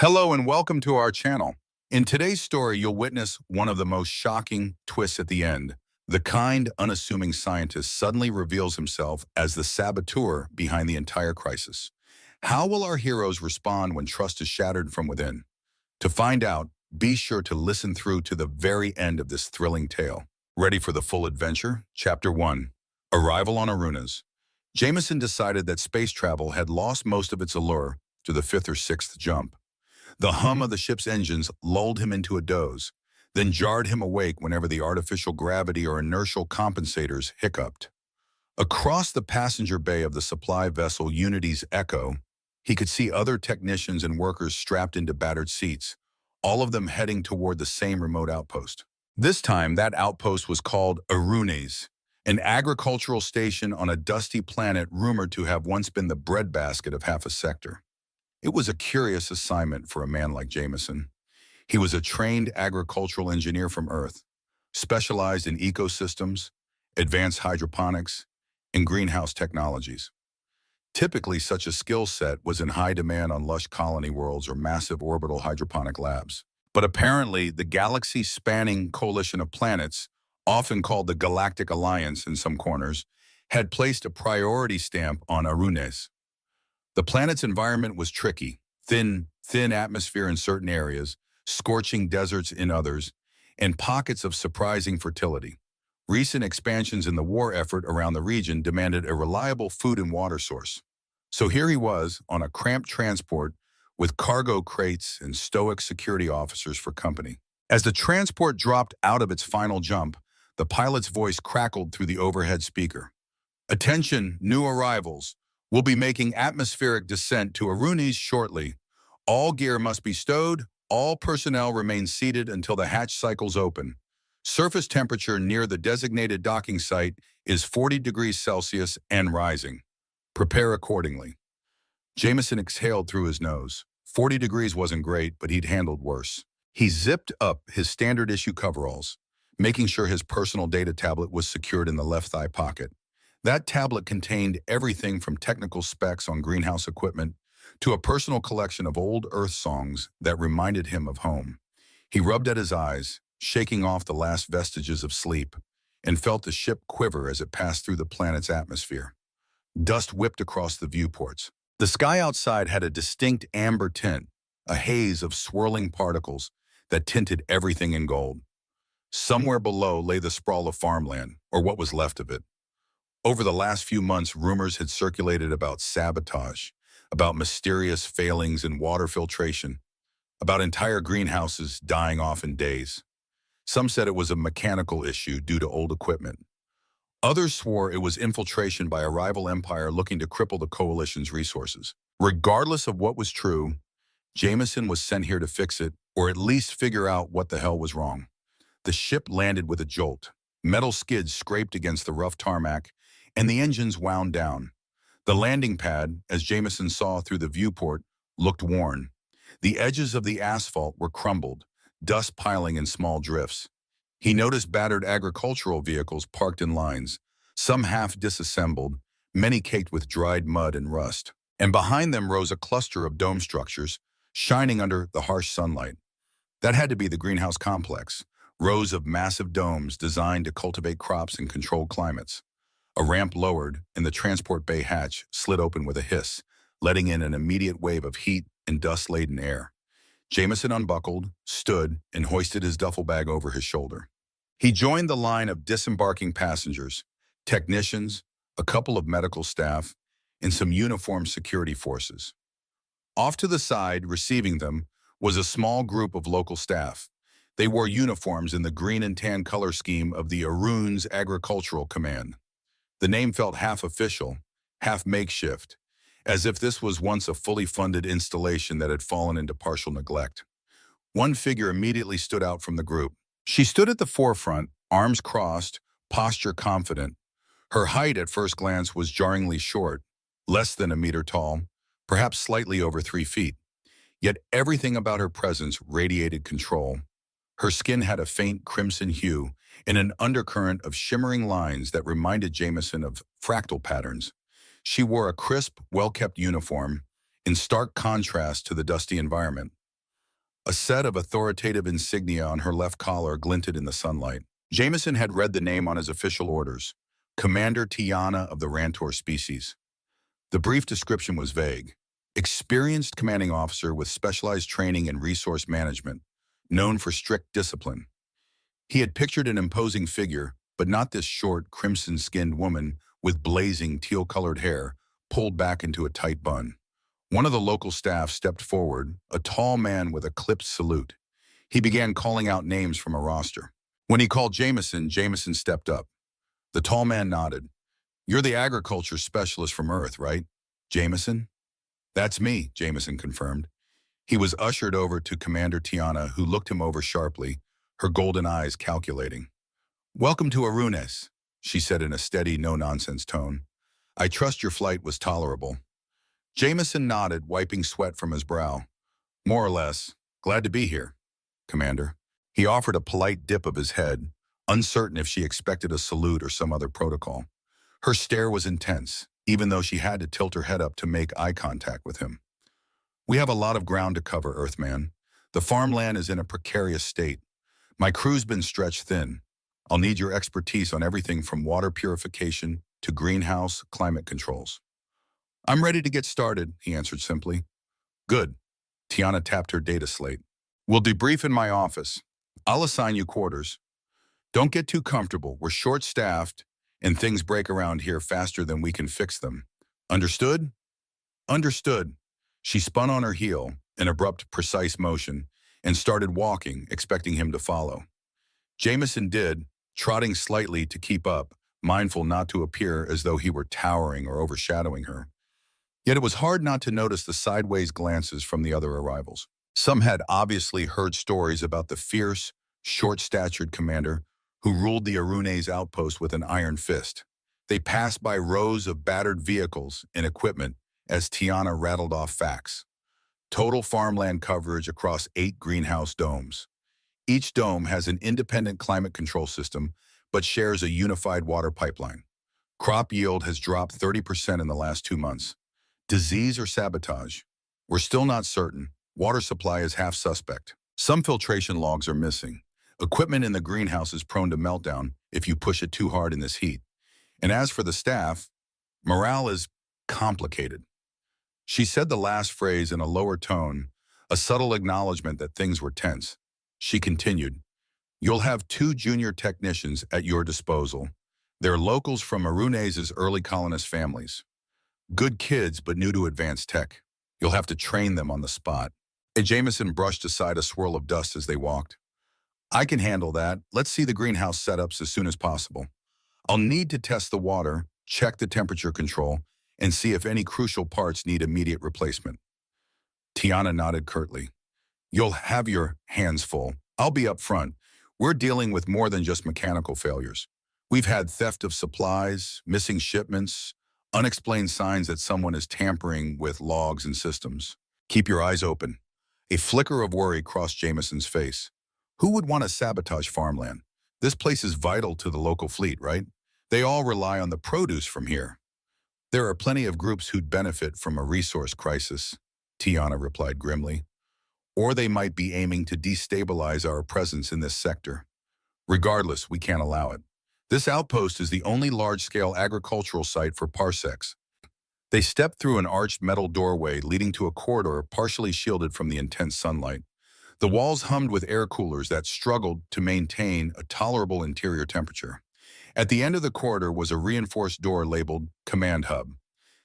Hello and welcome to our channel. In today's story, you'll witness one of the most shocking twists at the end. The kind, unassuming scientist suddenly reveals himself as the saboteur behind the entire crisis. How will our heroes respond when trust is shattered from within? To find out, be sure to listen through to the very end of this thrilling tale. Ready for the full adventure? Chapter 1. Arrival on Arunes. Jameson decided that space travel had lost most of its allure to the fifth or sixth jump. The hum of the ship's engines lulled him into a doze, then jarred him awake whenever the artificial gravity or inertial compensators hiccuped. Across the passenger bay of the supply vessel Unity's Echo, he could see other technicians and workers strapped into battered seats, all of them heading toward the same remote outpost. This time, that outpost was called Arunes, an agricultural station on a dusty planet rumored to have once been the breadbasket of half a sector. It was a curious assignment for a man like Jameson. He was a trained agricultural engineer from Earth, specialized in ecosystems, advanced hydroponics, and greenhouse technologies. Typically, such a skill set was in high demand on lush colony worlds or massive orbital hydroponic labs. But apparently, the galaxy-spanning coalition of planets, often called the Galactic Alliance in some corners, had placed a priority stamp on Arunes. The planet's environment was tricky, thin atmosphere in certain areas, scorching deserts in others, and pockets of surprising fertility. Recent expansions in the war effort around the region demanded a reliable food and water source. So here he was on a cramped transport with cargo crates and stoic security officers for company. As the transport dropped out of its final jump, the pilot's voice crackled through the overhead speaker. "Attention, new arrivals. We'll be making atmospheric descent to Arunes shortly. All gear must be stowed. All personnel remain seated until the hatch cycles open. Surface temperature near the designated docking site is 40 degrees Celsius and rising. Prepare accordingly." Jameson exhaled through his nose. 40 degrees wasn't great, but he'd handled worse. He zipped up his standard-issue coveralls, making sure his personal data tablet was secured in the left thigh pocket. That tablet contained everything from technical specs on greenhouse equipment to a personal collection of old Earth songs that reminded him of home. He rubbed at his eyes, shaking off the last vestiges of sleep, and felt the ship quiver as it passed through the planet's atmosphere. Dust whipped across the viewports. The sky outside had a distinct amber tint, a haze of swirling particles that tinted everything in gold. Somewhere below lay the sprawl of farmland, or what was left of it. Over the last few months, rumors had circulated about sabotage, about mysterious failings in water filtration, about entire greenhouses dying off in days. Some said it was a mechanical issue due to old equipment. Others swore it was infiltration by a rival empire looking to cripple the coalition's resources. Regardless of what was true, Jameson was sent here to fix it, or at least figure out what the hell was wrong. The ship landed with a jolt. Metal skids scraped against the rough tarmac, and the engines wound down. The landing pad, as Jameson saw through the viewport, looked worn. The edges of the asphalt were crumbled, dust piling in small drifts. He noticed battered agricultural vehicles parked in lines, some half disassembled, many caked with dried mud and rust. And behind them rose a cluster of dome structures, shining under the harsh sunlight. That had to be the greenhouse complex, rows of massive domes designed to cultivate crops in controlled climates. A ramp lowered, and the transport bay hatch slid open with a hiss, letting in an immediate wave of heat and dust-laden air. Jameson unbuckled, stood, and hoisted his duffel bag over his shoulder. He joined the line of disembarking passengers, technicians, a couple of medical staff, and some uniformed security forces. Off to the side, receiving them, was a small group of local staff. They wore uniforms in the green and tan color scheme of the Arunes Agricultural Command. The name felt half official, half makeshift, as if this was once a fully funded installation that had fallen into partial neglect. One figure immediately stood out from the group. She stood at the forefront, arms crossed, posture confident. Her height at first glance was jarringly short, less than a meter tall, perhaps slightly over 3 feet. Yet everything about her presence radiated control. Her skin had a faint crimson hue and an undercurrent of shimmering lines that reminded Jameson of fractal patterns. She wore a crisp, well-kept uniform, in stark contrast to the dusty environment. A set of authoritative insignia on her left collar glinted in the sunlight. Jameson had read the name on his official orders, Commander Tiana of the Rantor species. The brief description was vague. Experienced commanding officer with specialized training in resource management, known for strict discipline. He had pictured an imposing figure, but not this short, crimson-skinned woman with blazing teal-colored hair pulled back into a tight bun. One of the local staff stepped forward, a tall man with a clipped salute. He began calling out names from a roster. When he called Jameson, Jameson stepped up. The tall man nodded. "You're the agriculture specialist from Earth, right, Jameson?" "That's me," Jameson confirmed. He was ushered over to Commander Tiana, who looked him over sharply, her golden eyes calculating. "Welcome to Arunes," she said in a steady, no-nonsense tone. "I trust your flight was tolerable." Jameson nodded, wiping sweat from his brow. "More or less. Glad to be here, Commander." He offered a polite dip of his head, uncertain if she expected a salute or some other protocol. Her stare was intense, even though she had to tilt her head up to make eye contact with him. "We have a lot of ground to cover, Earthman. The farmland is in a precarious state. My crew's been stretched thin. I'll need your expertise on everything from water purification to greenhouse climate controls." "I'm ready to get started," he answered simply. "Good." Tiana tapped her data slate. "We'll debrief in my office. I'll assign you quarters. Don't get too comfortable. We're short-staffed, and things break around here faster than we can fix them. Understood?" "Understood." She spun on her heel, an abrupt, precise motion, and started walking, expecting him to follow. Jameson did, trotting slightly to keep up, mindful not to appear as though he were towering or overshadowing her. Yet it was hard not to notice the sideways glances from the other arrivals. Some had obviously heard stories about the fierce, short-statured commander who ruled the Arunes outpost with an iron fist. They passed by rows of battered vehicles and equipment as Tiana rattled off facts. Total farmland coverage across 8 greenhouse domes. Each dome has an independent climate control system, but shares a unified water pipeline. Crop yield has dropped 30% in the last 2 months. Disease or sabotage? We're still not certain. Water supply is half suspect. Some filtration logs are missing. Equipment in the greenhouse is prone to meltdown if you push it too hard in this heat. And as for the staff, morale is complicated. She said the last phrase in a lower tone, a subtle acknowledgement that things were tense. She continued, "You'll have 2 junior technicians at your disposal. They're locals from Arunes' early colonist families. Good kids, but new to advanced tech. You'll have to train them on the spot." Jameson brushed aside a swirl of dust as they walked. "I can handle that. Let's see the greenhouse setups as soon as possible. I'll need to test the water, check the temperature control, and see if any crucial parts need immediate replacement." Tiana nodded curtly. "You'll have your hands full. I'll be up front. We're dealing with more than just mechanical failures. We've had theft of supplies, missing shipments, unexplained signs that someone is tampering with logs and systems. Keep your eyes open." A flicker of worry crossed Jameson's face. Who would want to sabotage farmland? This place is vital to the local fleet, right? They all rely on the produce from here. "There are plenty of groups who'd benefit from a resource crisis," Tiana replied grimly. "Or they might be aiming to destabilize our presence in this sector. Regardless, we can't allow it. This outpost is the only large-scale agricultural site for parsecs." They stepped through an arched metal doorway leading to a corridor partially shielded from the intense sunlight. The walls hummed with air coolers that struggled to maintain a tolerable interior temperature. At the end of the corridor was a reinforced door labeled Command Hub.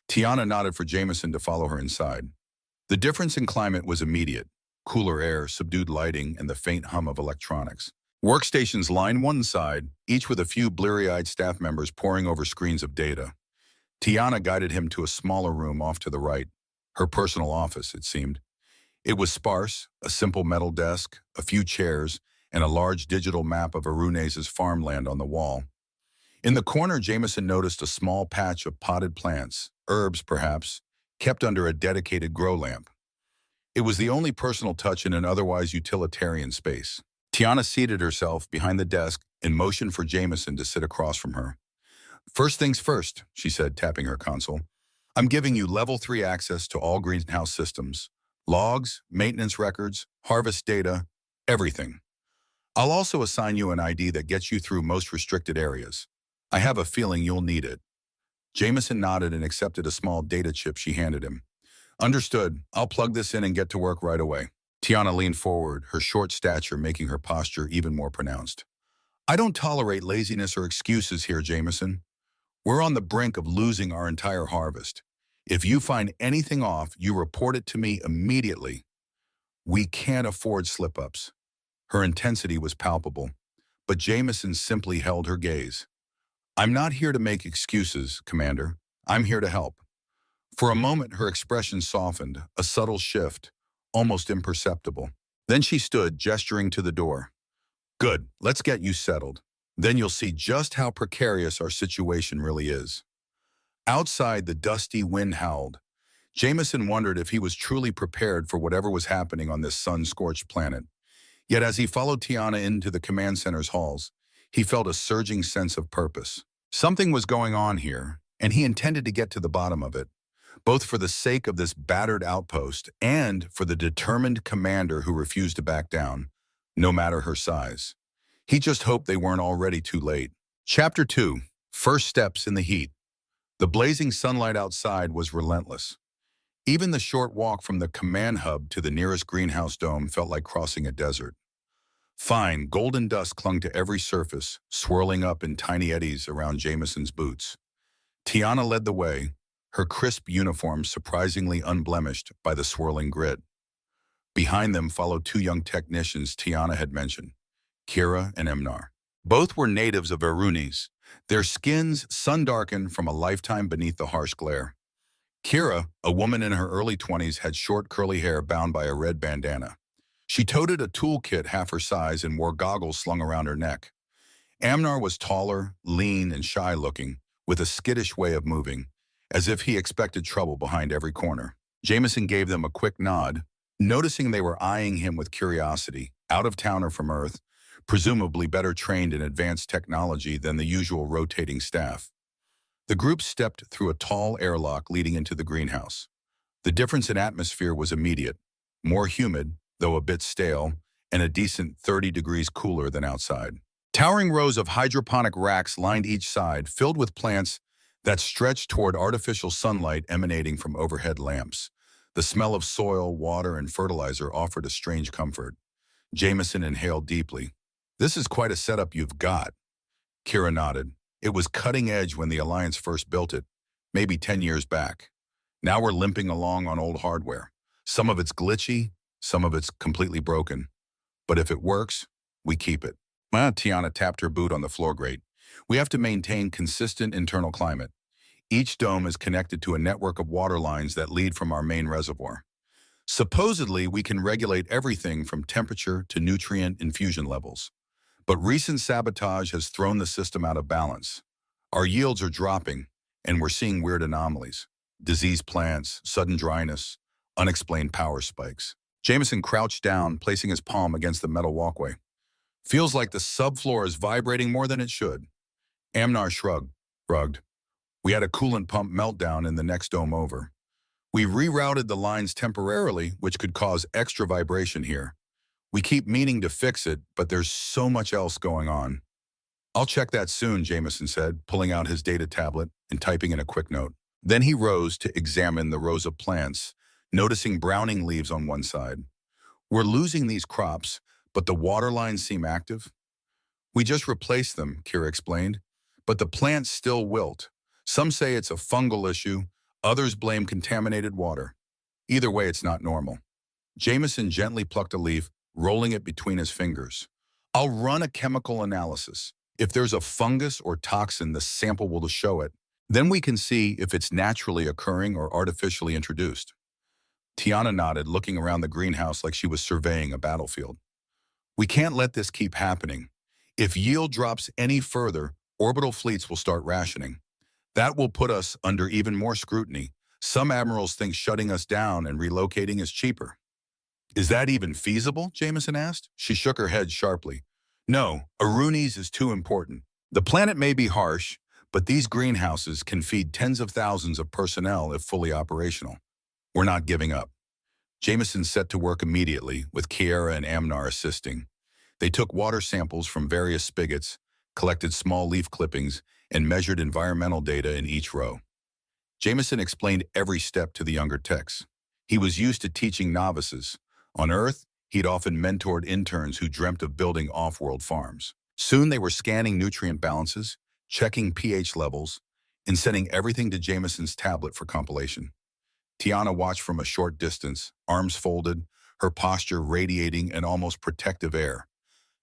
Tiana nodded for Jameson to follow her inside. The difference in climate was immediate. Cooler air, subdued lighting, and the faint hum of electronics. Workstations lined one side, each with a few bleary-eyed staff members poring over screens of data. Tiana guided him to a smaller room off to the right, her personal office, it seemed. It was sparse, a simple metal desk, a few chairs, and a large digital map of Arunes' farmland on the wall. In the corner, Jameson noticed a small patch of potted plants, herbs perhaps, kept under a dedicated grow lamp. It was the only personal touch in an otherwise utilitarian space. Tiana seated herself behind the desk and motioned for Jameson to sit across from her. "First things first," she said, tapping her console. "I'm giving you level 3 access to all greenhouse systems, Logs, maintenance records, harvest data, everything. I'll also assign you an ID that gets you through most restricted areas. I have a feeling you'll need it. Jameson nodded and accepted a small data chip she handed him. Understood. I'll plug this in and get to work right away. Tiana leaned forward, her short stature making her posture even more pronounced. I don't tolerate laziness or excuses here, Jameson. We're on the brink of losing our entire harvest. If you find anything off, you report it to me immediately. We can't afford slip-ups. Her intensity was palpable, but Jameson simply held her gaze. I'm not here to make excuses, Commander. I'm here to help. For a moment, her expression softened, a subtle shift, almost imperceptible. Then she stood, gesturing to the door. Good, let's get you settled. Then you'll see just how precarious our situation really is. Outside, the dusty wind howled. Jameson wondered if he was truly prepared for whatever was happening on this sun-scorched planet. Yet as he followed Tiana into the command center's halls, he felt a surging sense of purpose. Something was going on here, and he intended to get to the bottom of it, both for the sake of this battered outpost and for the determined commander who refused to back down, no matter her size. He just hoped they weren't already too late. Chapter 2. First Steps in the Heat. The blazing sunlight outside was relentless. Even the short walk from the command hub to the nearest greenhouse dome felt like crossing a desert. Fine, golden dust clung to every surface, swirling up in tiny eddies around Jameson's boots. Tiana led the way, her crisp uniform surprisingly unblemished by the swirling grit. Behind them followed two young technicians Tiana had mentioned, Kira and Emnar. Both were natives of Arunes, their skins sun-darkened from a lifetime beneath the harsh glare. Kira, a woman in her early 20s, had short curly hair bound by a red bandana. She toted a toolkit half her size and wore goggles slung around her neck. Amnar was taller, lean, and shy-looking, with a skittish way of moving, as if he expected trouble behind every corner. Jameson gave them a quick nod, noticing they were eyeing him with curiosity, out-of-towner from Earth, presumably better trained in advanced technology than the usual rotating staff. The group stepped through a tall airlock leading into the greenhouse. The difference in atmosphere was immediate, more humid, though a bit stale, and a decent 30 degrees cooler than outside. Towering rows of hydroponic racks lined each side, filled with plants that stretched toward artificial sunlight emanating from overhead lamps. The smell of soil, water, and fertilizer offered a strange comfort. Jameson inhaled deeply. This is quite a setup you've got. Kira nodded. It was cutting edge when the Alliance first built it, maybe 10 years back. Now we're limping along on old hardware. Some of it's glitchy, some of it's completely broken. But if it works, we keep it. Tiana tapped her boot on the floor grate. We have to maintain consistent internal climate. Each dome is connected to a network of water lines that lead from our main reservoir. Supposedly, we can regulate everything from temperature to nutrient infusion levels. But recent sabotage has thrown the system out of balance. Our yields are dropping, and we're seeing weird anomalies. Diseased plants, sudden dryness, unexplained power spikes. Jameson crouched down, placing his palm against the metal walkway. Feels like the subfloor is vibrating more than it should. Amnar shrugged. We had a coolant pump meltdown in the next dome over. We rerouted the lines temporarily, which could cause extra vibration here. We keep meaning to fix it, but there's so much else going on. I'll check that soon, Jameson said, pulling out his data tablet and typing in a quick note. Then he rose to examine the rows of plants, noticing browning leaves on one side. We're losing these crops, but the water lines seem active. We just replaced them, Kira explained, but the plants still wilt. Some say it's a fungal issue, others blame contaminated water. Either way, it's not normal. Jameson gently plucked a leaf, rolling it between his fingers. I'll run a chemical analysis. If there's a fungus or toxin, the sample will show it. Then we can see if it's naturally occurring or artificially introduced. Tiana nodded, looking around the greenhouse like she was surveying a battlefield. We can't let this keep happening. If yield drops any further, orbital fleets will start rationing. That will put us under even more scrutiny. Some admirals think shutting us down and relocating is cheaper. Is that even feasible? Jameson asked. She shook her head sharply. No, Arunes is too important. The planet may be harsh, but these greenhouses can feed tens of thousands of personnel if fully operational. We're not giving up. Jameson set to work immediately, with Kiera and Amnar assisting. They took water samples from various spigots, collected small leaf clippings, and measured environmental data in each row. Jameson explained every step to the younger techs. He was used to teaching novices. On Earth, he'd often mentored interns who dreamt of building off-world farms. Soon they were scanning nutrient balances, checking pH levels, and sending everything to Jameson's tablet for compilation. Tiana watched from a short distance, arms folded, her posture radiating an almost protective air.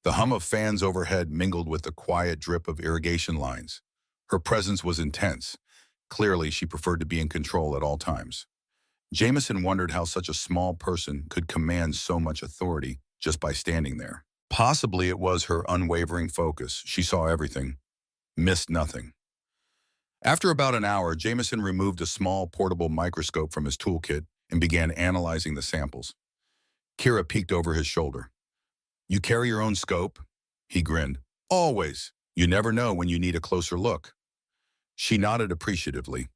The hum of fans overhead mingled with the quiet drip of irrigation lines. Her presence was intense. Clearly, she preferred to be in control at all times. Jameson wondered how such a small person could command so much authority just by standing there. Possibly it was her unwavering focus. She saw everything, missed nothing. After about an hour, Jameson removed a small portable microscope from his toolkit and began analyzing the samples. Kira peeked over his shoulder. "You carry your own scope?" He grinned. "Always. You never know when you need a closer look." She nodded appreciatively.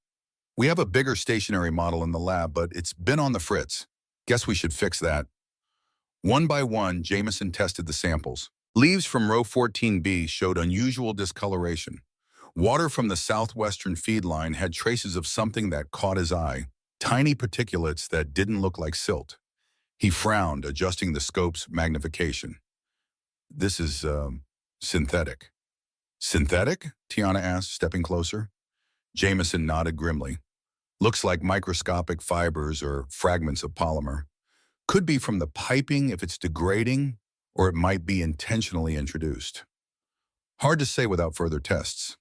"We have a bigger stationary model in the lab, but it's been on the fritz. Guess we should fix that." One by one, Jameson tested the samples. Leaves from row 14B showed unusual discoloration. Water from the southwestern feed line had traces of something that caught his eye, tiny particulates that didn't look like silt. He frowned, adjusting the scope's magnification. "This is, synthetic." "Synthetic?" Tiana asked, stepping closer. Jameson nodded grimly. "Looks like microscopic fibers or fragments of polymer. Could be from the piping if it's degrading, or it might be intentionally introduced. Hard to say without further tests."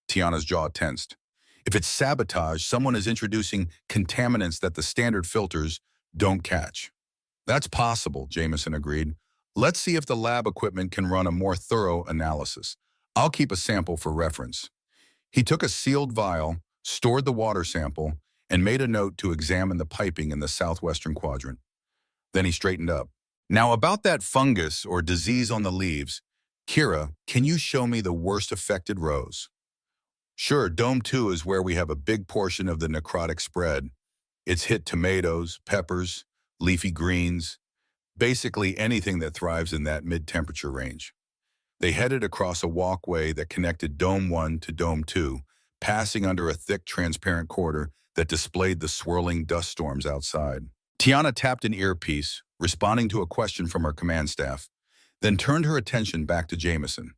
Tiana's jaw tensed. If it's sabotage, someone is introducing contaminants that the standard filters don't catch. "That's possible," Jameson agreed. "Let's see if the lab equipment can run a more thorough analysis. I'll keep a sample for reference." He took a sealed vial, stored the water sample, and made a note to examine the piping in the southwestern quadrant. Then he straightened up. "Now about that fungus or disease on the leaves, Kira, can you show me the worst affected rows?" "Sure, Dome 2 is where we have a big portion of the necrotic spread. It's hit tomatoes, peppers, leafy greens, basically anything that thrives in that mid-temperature range." They headed across a walkway that connected Dome 1 to Dome 2, passing under a thick, transparent corridor that displayed the swirling dust storms outside. Tiana tapped an earpiece, responding to a question from her command staff, then turned her attention back to Jameson.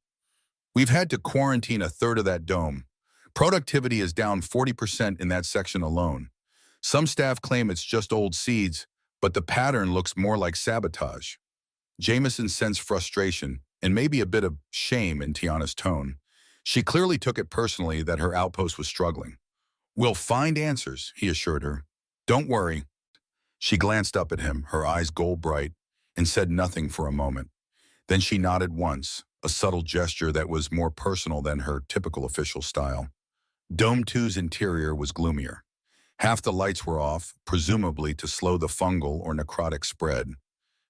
"We've had to quarantine a third of that dome. Productivity is down 40% in that section alone. Some staff claim it's just old seeds, but the pattern looks more like sabotage." Jameson sensed frustration and maybe a bit of shame in Tiana's tone. She clearly took it personally that her outpost was struggling. "We'll find answers," he assured her. "Don't worry." She glanced up at him, her eyes gold-bright, and said nothing for a moment. Then she nodded once, a subtle gesture that was more personal than her typical official style. Dome 2's interior was gloomier. Half the lights were off, presumably to slow the fungal or necrotic spread.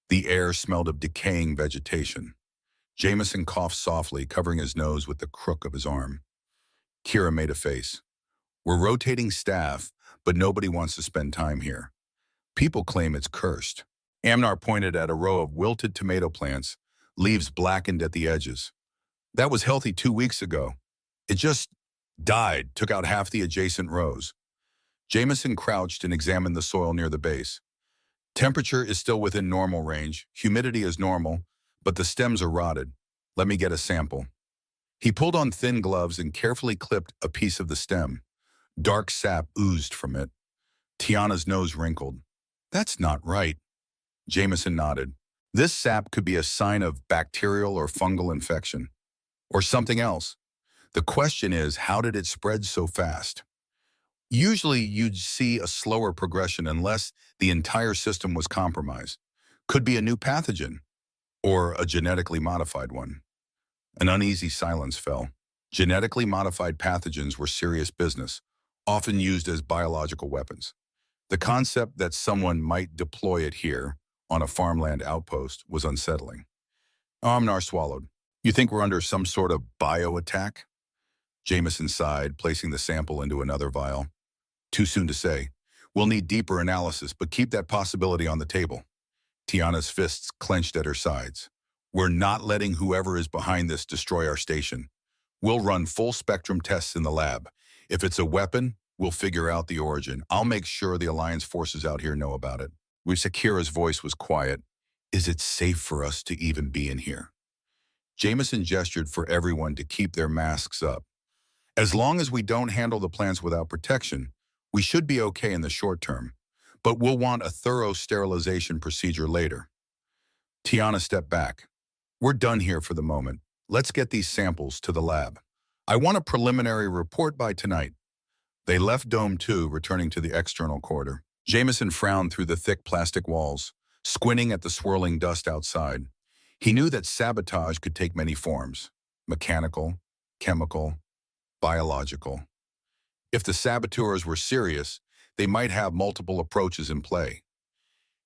The air smelled of decaying vegetation. Jameson coughed softly, covering his nose with the crook of his arm. Kira made a face. "We're rotating staff, but nobody wants to spend time here. People claim it's cursed." Amnar pointed at a row of wilted tomato plants, leaves blackened at the edges. "That was healthy 2 weeks ago. It just died, took out half the adjacent rows." Jameson crouched and examined the soil near the base. "Temperature is still within normal range, humidity is normal, but the stems are rotted. Let me get a sample." He pulled on thin gloves and carefully clipped a piece of the stem. Dark sap oozed from it. Tiana's nose wrinkled. "That's not right." Jameson nodded. "This sap could be a sign of bacterial or fungal infection. Or something else. The question is, how did it spread so fast? Usually you'd see a slower progression unless the entire system was compromised. Could be a new pathogen, or a genetically modified one." An uneasy silence fell. Genetically modified pathogens were serious business, often used as biological weapons. The concept that someone might deploy it here, on a farmland outpost, was unsettling. Amnar swallowed. "You think we're under some sort of bio-attack?" Jameson sighed, placing the sample into another vial. "Too soon to say. We'll need deeper analysis, but keep that possibility on the table. Tiana's fists clenched at her sides. We're not letting whoever is behind this destroy our station. We'll run full spectrum tests in the lab. If it's a weapon, we'll figure out the origin. I'll make sure the Alliance forces out here know about it. Sakira's voice was quiet. Is it safe for us to even be in here? Jameson gestured for everyone to keep their masks up. As long as we don't handle the plants without protection, we should be okay in the short term, but we'll want a thorough sterilization procedure later. Tiana stepped back. We're done here for the moment. Let's get these samples to the lab. I want a preliminary report by tonight. They left Dome 2, returning to the external corridor. Jameson frowned through the thick plastic walls, squinting at the swirling dust outside. He knew that sabotage could take many forms: mechanical, chemical, biological. If the saboteurs were serious, they might have multiple approaches in play.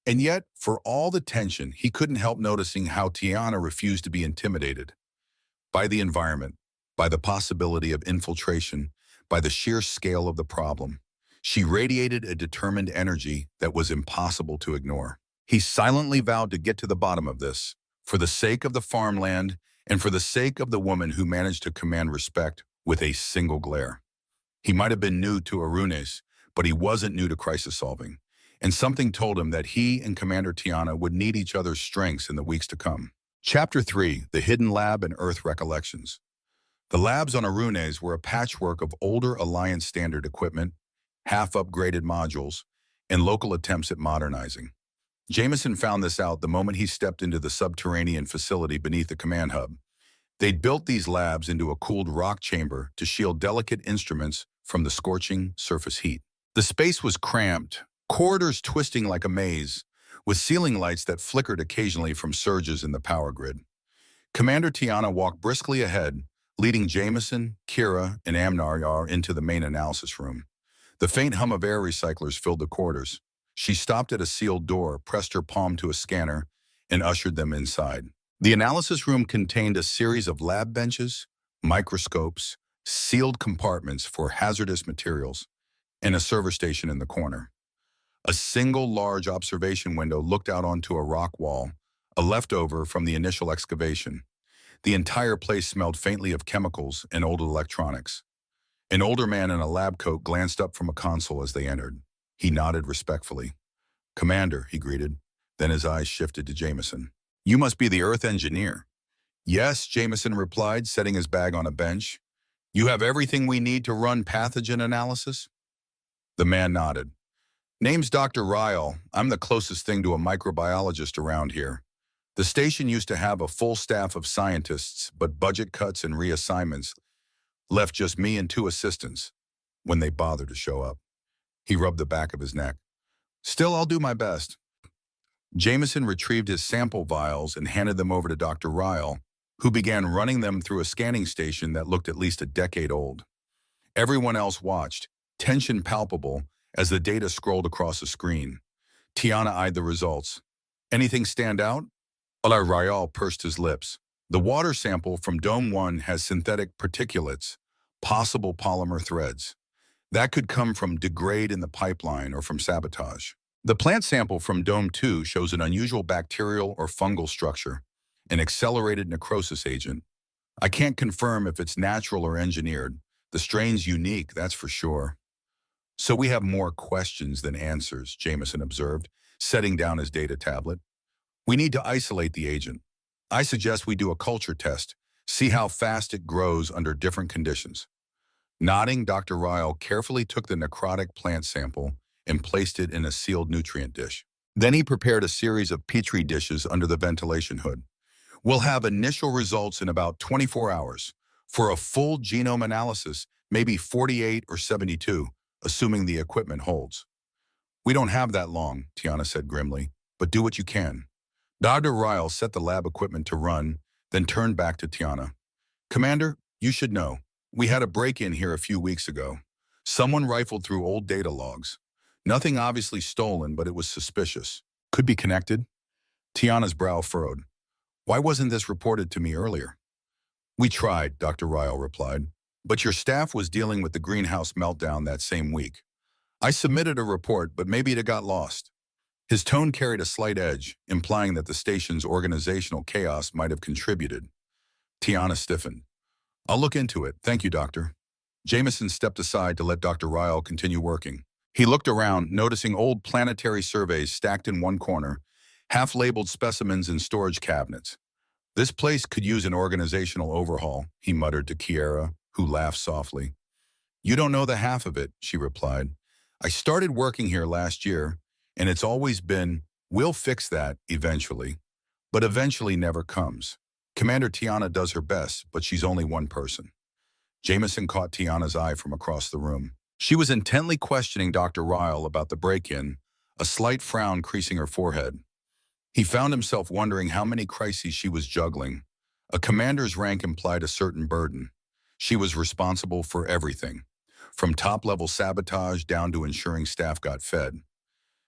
And yet, for all the tension, he couldn't help noticing how Tiana refused to be intimidated. By the environment, by the possibility of infiltration, by the sheer scale of the problem. She radiated a determined energy that was impossible to ignore. He silently vowed to get to the bottom of this, for the sake of the farmland and for the sake of the woman who managed to command respect with a single glare. He might have been new to Arunes, but he wasn't new to crisis solving, and something told him that he and Commander Tiana would need each other's strengths in the weeks to come. Chapter 3, The Hidden Lab and Earth Recollections. The labs on Arunes were a patchwork of older Alliance standard equipment, half-upgraded modules, and local attempts at modernizing. Jameson found this out the moment he stepped into the subterranean facility beneath the command hub. They'd built these labs into a cooled rock chamber to shield delicate instruments from the scorching surface heat. The space was cramped, corridors twisting like a maze, with ceiling lights that flickered occasionally from surges in the power grid. Commander Tiana walked briskly ahead, leading Jameson, Kira, and Amnar into the main analysis room. The faint hum of air recyclers filled the corridors. She stopped at a sealed door, pressed her palm to a scanner, and ushered them inside. The analysis room contained a series of lab benches, microscopes, sealed compartments for hazardous materials, and a server station in the corner. A single large observation window looked out onto a rock wall, a leftover from the initial excavation. The entire place smelled faintly of chemicals and old electronics. An older man in a lab coat glanced up from a console as they entered. He nodded respectfully. "Commander," he greeted. Then his eyes shifted to Jameson. "You must be the Earth engineer." "Yes," Jameson replied, setting his bag on a bench. "You have everything we need to run pathogen analysis?" The man nodded. "Name's Dr. Ryle. I'm the closest thing to a microbiologist around here. The station used to have a full staff of scientists, but budget cuts and reassignments left just me and 2 assistants, when they bothered to show up." He rubbed the back of his neck. "Still, I'll do my best." Jameson retrieved his sample vials and handed them over to Dr. Ryle, who began running them through a scanning station that looked at least a decade old. Everyone else watched, tension palpable, as the data scrolled across a screen. Tiana eyed the results. "Anything stand out?" Ryle pursed his lips. "The water sample from Dome 1 has synthetic particulates, possible polymer threads. That could come from degrade in the pipeline or from sabotage. The plant sample from Dome 2 shows an unusual bacterial or fungal structure, an accelerated necrosis agent. I can't confirm if it's natural or engineered. The strain's unique, that's for sure." "So we have more questions than answers," Jameson observed, setting down his data tablet. "We need to isolate the agent. I suggest we do a culture test, see how fast it grows under different conditions." Nodding, Dr. Ryle carefully took the necrotic plant sample and placed it in a sealed nutrient dish. Then he prepared a series of petri dishes under the ventilation hood. "We'll have initial results in about 24 hours. For a full genome analysis, maybe 48 or 72, assuming the equipment holds." "We don't have that long," Tiana said grimly, "but do what you can." Dr. Ryle set the lab equipment to run, then turned back to Tiana. "Commander, you should know. We had a break-in here a few weeks ago. Someone rifled through old data logs. Nothing obviously stolen, but it was suspicious. Could be connected." Tiana's brow furrowed. "Why wasn't this reported to me earlier?" "We tried," Dr. Ryle replied, "but your staff was dealing with the greenhouse meltdown that same week. I submitted a report, but maybe it got lost. His tone carried a slight edge, implying that the station's organizational chaos might have contributed. Tiana stiffened. I'll look into it. Thank you, Doctor. Jameson stepped aside to let Dr. Ryle continue working. He looked around, noticing old planetary surveys stacked in one corner, half-labeled specimens in storage cabinets. This place could use an organizational overhaul, he muttered to Kiera, who laughed softly. You don't know the half of it, she replied. I started working here last year, and it's always been, we'll fix that eventually. But eventually never comes. Commander Tiana does her best, but she's only one person. Jameson caught Tiana's eye from across the room. She was intently questioning Dr. Ryle about the break-in, a slight frown creasing her forehead. He found himself wondering how many crises she was juggling. A commander's rank implied a certain burden. She was responsible for everything, from top-level sabotage down to ensuring staff got fed.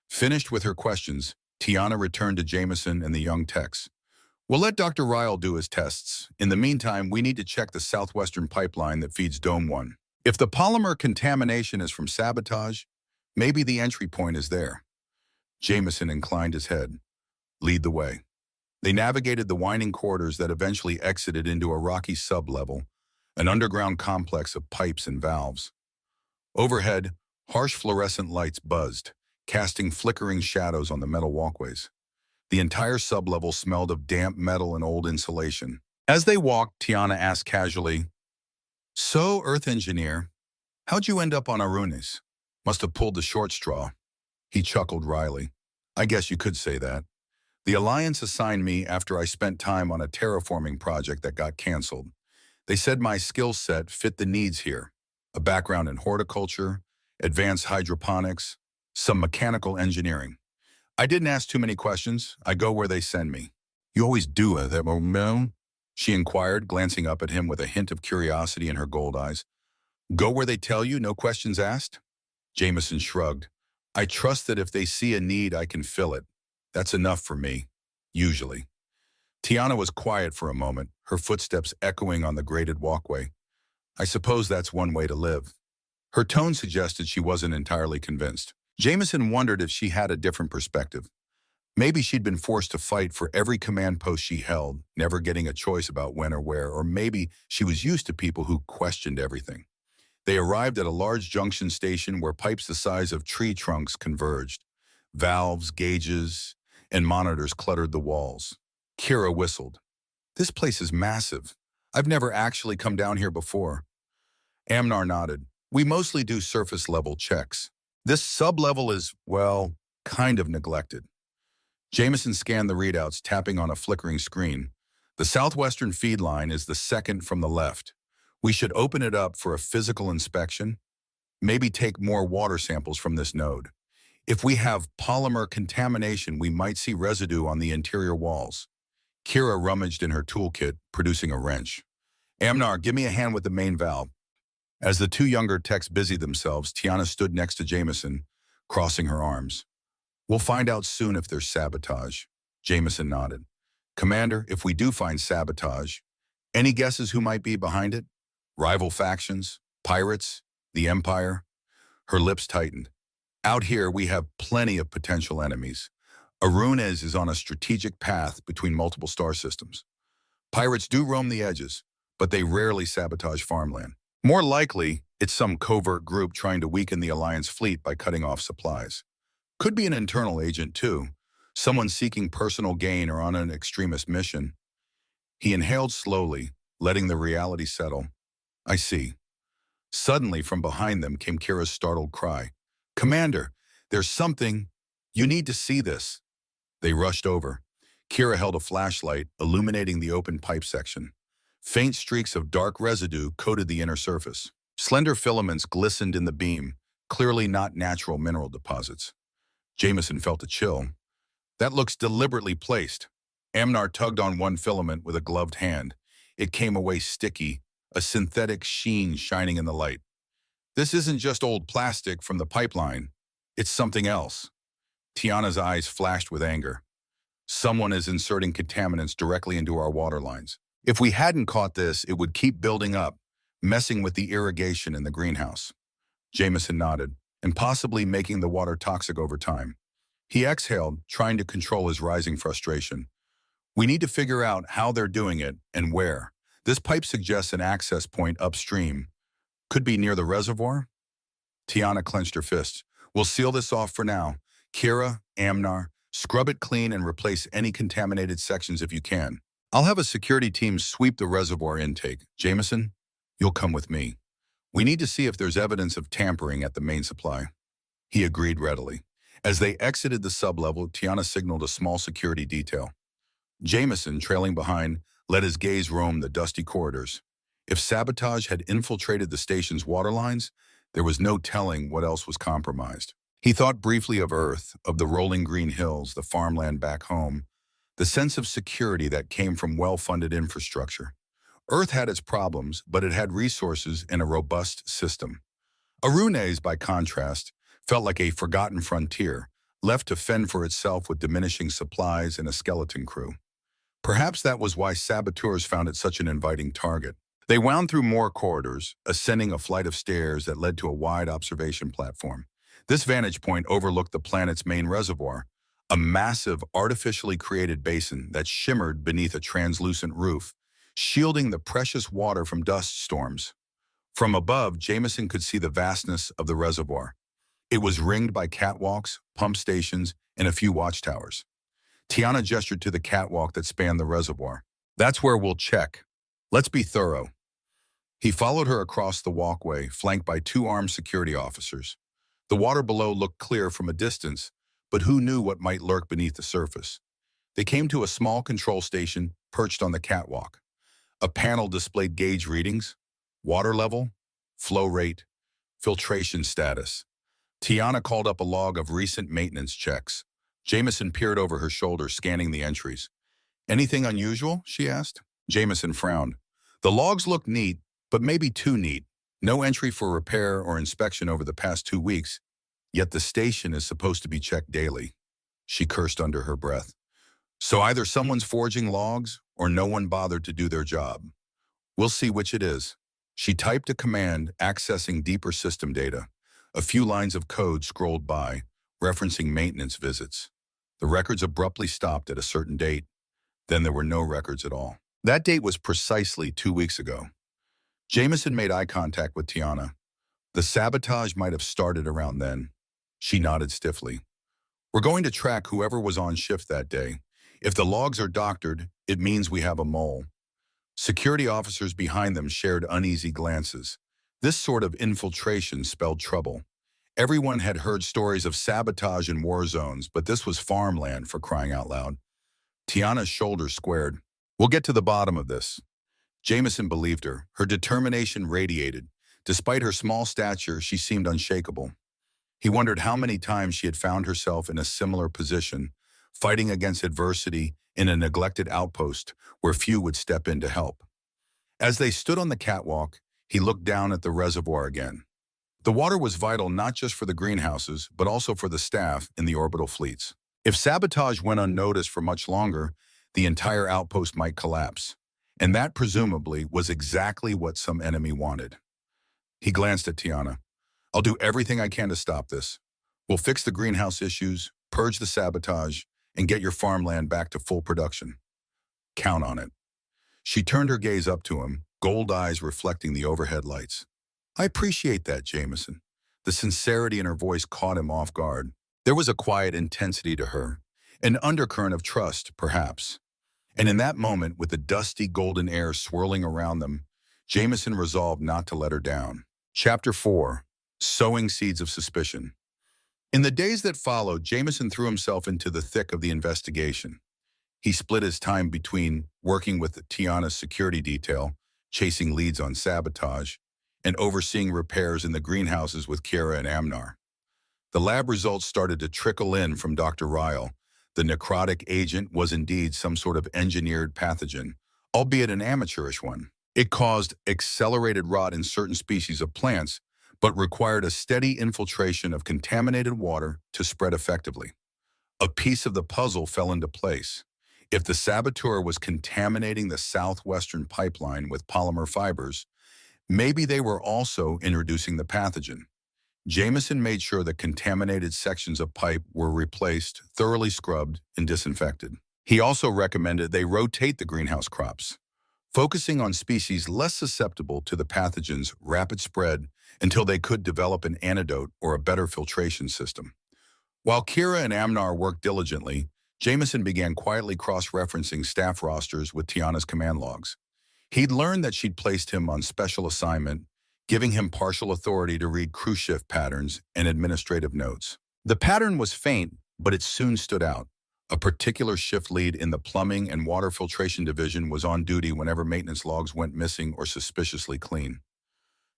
Finished with her questions, Tiana returned to Jameson and the young techs. We'll let Dr. Ryle do his tests. In the meantime, we need to check the southwestern pipeline that feeds Dome 1. If the polymer contamination is from sabotage, maybe the entry point is there. Jameson inclined his head. Lead the way. They navigated the winding corridors that eventually exited into a rocky sub-level, an underground complex of pipes and valves. Overhead, harsh fluorescent lights buzzed, casting flickering shadows on the metal walkways. The entire sub-level smelled of damp metal and old insulation. As they walked, Tiana asked casually, So, Earth Engineer, how'd you end up on Arunes? Must have pulled the short straw. He chuckled wryly. I guess you could say that. The Alliance assigned me after I spent time on a terraforming project that got canceled. They said my skill set fit the needs here. A background in horticulture, advanced hydroponics, some mechanical engineering. I didn't ask too many questions. I go where they send me. You always do that, no? She inquired, glancing up at him with a hint of curiosity in her gold eyes. Go where they tell you, no questions asked? Jameson shrugged. I trust that if they see a need, I can fill it. That's enough for me, usually. Tiana was quiet for a moment, her footsteps echoing on the graded walkway. I suppose that's one way to live. Her tone suggested she wasn't entirely convinced. Jameson wondered if she had a different perspective. Maybe she'd been forced to fight for every command post she held, never getting a choice about when or where, or maybe she was used to people who questioned everything. They arrived at a large junction station where pipes the size of tree trunks converged. Valves, gauges, and monitors cluttered the walls. Kira whistled. This place is massive. I've never actually come down here before. Amnar nodded. We mostly do surface-level checks. This sub-level is, well, kind of neglected. Jameson scanned the readouts, tapping on a flickering screen. The southwestern feed line is the second from the left. We should open it up for a physical inspection, maybe take more water samples from this node. If we have polymer contamination, we might see residue on the interior walls. Kira rummaged in her toolkit, producing a wrench. Amnar, give me a hand with the main valve. As the two younger techs busied themselves, Tiana stood next to Jameson, crossing her arms. We'll find out soon if there's sabotage. Jameson nodded. Commander, if we do find sabotage, any guesses who might be behind it? Rival factions? Pirates? The Empire? Her lips tightened. Out here, we have plenty of potential enemies. Arunes is on a strategic path between multiple star systems. Pirates do roam the edges, but they rarely sabotage farmland. More likely, it's some covert group trying to weaken the Alliance fleet by cutting off supplies. Could be an internal agent, too. Someone seeking personal gain or on an extremist mission. He inhaled slowly, letting the reality settle. I see. Suddenly, from behind them came Kira's startled cry. Commander, there's something. You need to see this. They rushed over. Kira held a flashlight, illuminating the open pipe section. Faint streaks of dark residue coated the inner surface. Slender filaments glistened in the beam, clearly not natural mineral deposits. Jameson felt a chill. That looks deliberately placed. Amnar tugged on one filament with a gloved hand. It came away sticky, a synthetic sheen shining in the light. This isn't just old plastic from the pipeline. It's something else. Tiana's eyes flashed with anger. Someone is inserting contaminants directly into our water lines. If we hadn't caught this, it would keep building up, messing with the irrigation in the greenhouse. Jameson nodded. and possibly making the water toxic over time. He exhaled, trying to control his rising frustration. We need to figure out how they're doing it and where. This pipe suggests an access point upstream. Could be near the reservoir? Tiana clenched her fists. We'll seal this off for now. Kira, Amnar, scrub it clean and replace any contaminated sections if you can. I'll have a security team sweep the reservoir intake. Jameson, you'll come with me. We need to see if there's evidence of tampering at the main supply. He agreed readily. As they exited the sublevel, Tiana signaled a small security detail. Jameson, trailing behind, let his gaze roam the dusty corridors. If sabotage had infiltrated the station's water lines, there was no telling what else was compromised. He thought briefly of Earth, of the rolling green hills, the farmland back home, the sense of security that came from well-funded infrastructure. Earth had its problems, but it had resources and a robust system. Arunes, by contrast, felt like a forgotten frontier, left to fend for itself with diminishing supplies and a skeleton crew. Perhaps that was why saboteurs found it such an inviting target. They wound through more corridors, ascending a flight of stairs that led to a wide observation platform. This vantage point overlooked the planet's main reservoir, a massive, artificially created basin that shimmered beneath a translucent roof, shielding the precious water from dust storms. From above, Jameson could see the vastness of the reservoir. It was ringed by catwalks, pump stations, and a few watchtowers. Tiana gestured to the catwalk that spanned the reservoir. That's where we'll check. Let's be thorough. He followed her across the walkway, flanked by two armed security officers. The water below looked clear from a distance, but who knew what might lurk beneath the surface? They came to a small control station perched on the catwalk. A panel displayed gauge readings, water level, flow rate, filtration status. Tiana called up a log of recent maintenance checks. Jameson peered over her shoulder, scanning the entries. Anything unusual? She asked. Jameson frowned. The logs looked neat, but maybe too neat. No entry for repair or inspection over the past 2 weeks, yet the station is supposed to be checked daily. She cursed under her breath. So either someone's forging logs or no one bothered to do their job. We'll see which it is. She typed a command accessing deeper system data. A few lines of code scrolled by, referencing maintenance visits. The records abruptly stopped at a certain date. Then there were no records at all. That date was precisely 2 weeks ago. Jameson made eye contact with Tiana. The sabotage might have started around then. She nodded stiffly. We're going to track whoever was on shift that day. If the logs are doctored, it means we have a mole. Security officers behind them shared uneasy glances. This sort of infiltration spelled trouble. Everyone had heard stories of sabotage in war zones, but this was farmland, for crying out loud. Tiana's shoulders squared. We'll get to the bottom of this. Jameson believed her. Her determination radiated. Despite her small stature, she seemed unshakable. He wondered how many times she had found herself in a similar position, fighting against adversity in a neglected outpost where few would step in to help. As they stood on the catwalk, he looked down at the reservoir again. The water was vital not just for the greenhouses, but also for the staff in the orbital fleets. If sabotage went unnoticed for much longer, the entire outpost might collapse. And that presumably was exactly what some enemy wanted. He glanced at Tiana. I'll do everything I can to stop this. We'll fix the greenhouse issues, purge the sabotage, and get your farmland back to full production. Count on it. She turned her gaze up to him, gold eyes reflecting the overhead lights. I appreciate that, Jameson. The sincerity in her voice caught him off guard. There was a quiet intensity to her, an undercurrent of trust, perhaps. And in that moment, with the dusty golden air swirling around them, Jameson resolved not to let her down. Chapter 4. Sowing Seeds of Suspicion. In the days that followed, Jameson threw himself into the thick of the investigation. He split his time between working with Tiana's security detail, chasing leads on sabotage, and overseeing repairs in the greenhouses with Kira and Amnar. The lab results started to trickle in from Dr. Ryle. The necrotic agent was indeed some sort of engineered pathogen, albeit an amateurish one. It caused accelerated rot in certain species of plants, but required a steady infiltration of contaminated water to spread effectively. A piece of the puzzle fell into place. If the saboteur was contaminating the southwestern pipeline with polymer fibers, maybe they were also introducing the pathogen. Jameson made sure that contaminated sections of pipe were replaced, thoroughly scrubbed, and disinfected. He also recommended they rotate the greenhouse crops, focusing on species less susceptible to the pathogen's rapid spread until they could develop an antidote or a better filtration system. While Kira and Amnar worked diligently, Jameson began quietly cross-referencing staff rosters with Tiana's command logs. He'd learned that she'd placed him on special assignment, giving him partial authority to read crew shift patterns and administrative notes. The pattern was faint, but it soon stood out. A particular shift lead in the plumbing and water filtration division was on duty whenever maintenance logs went missing or suspiciously clean.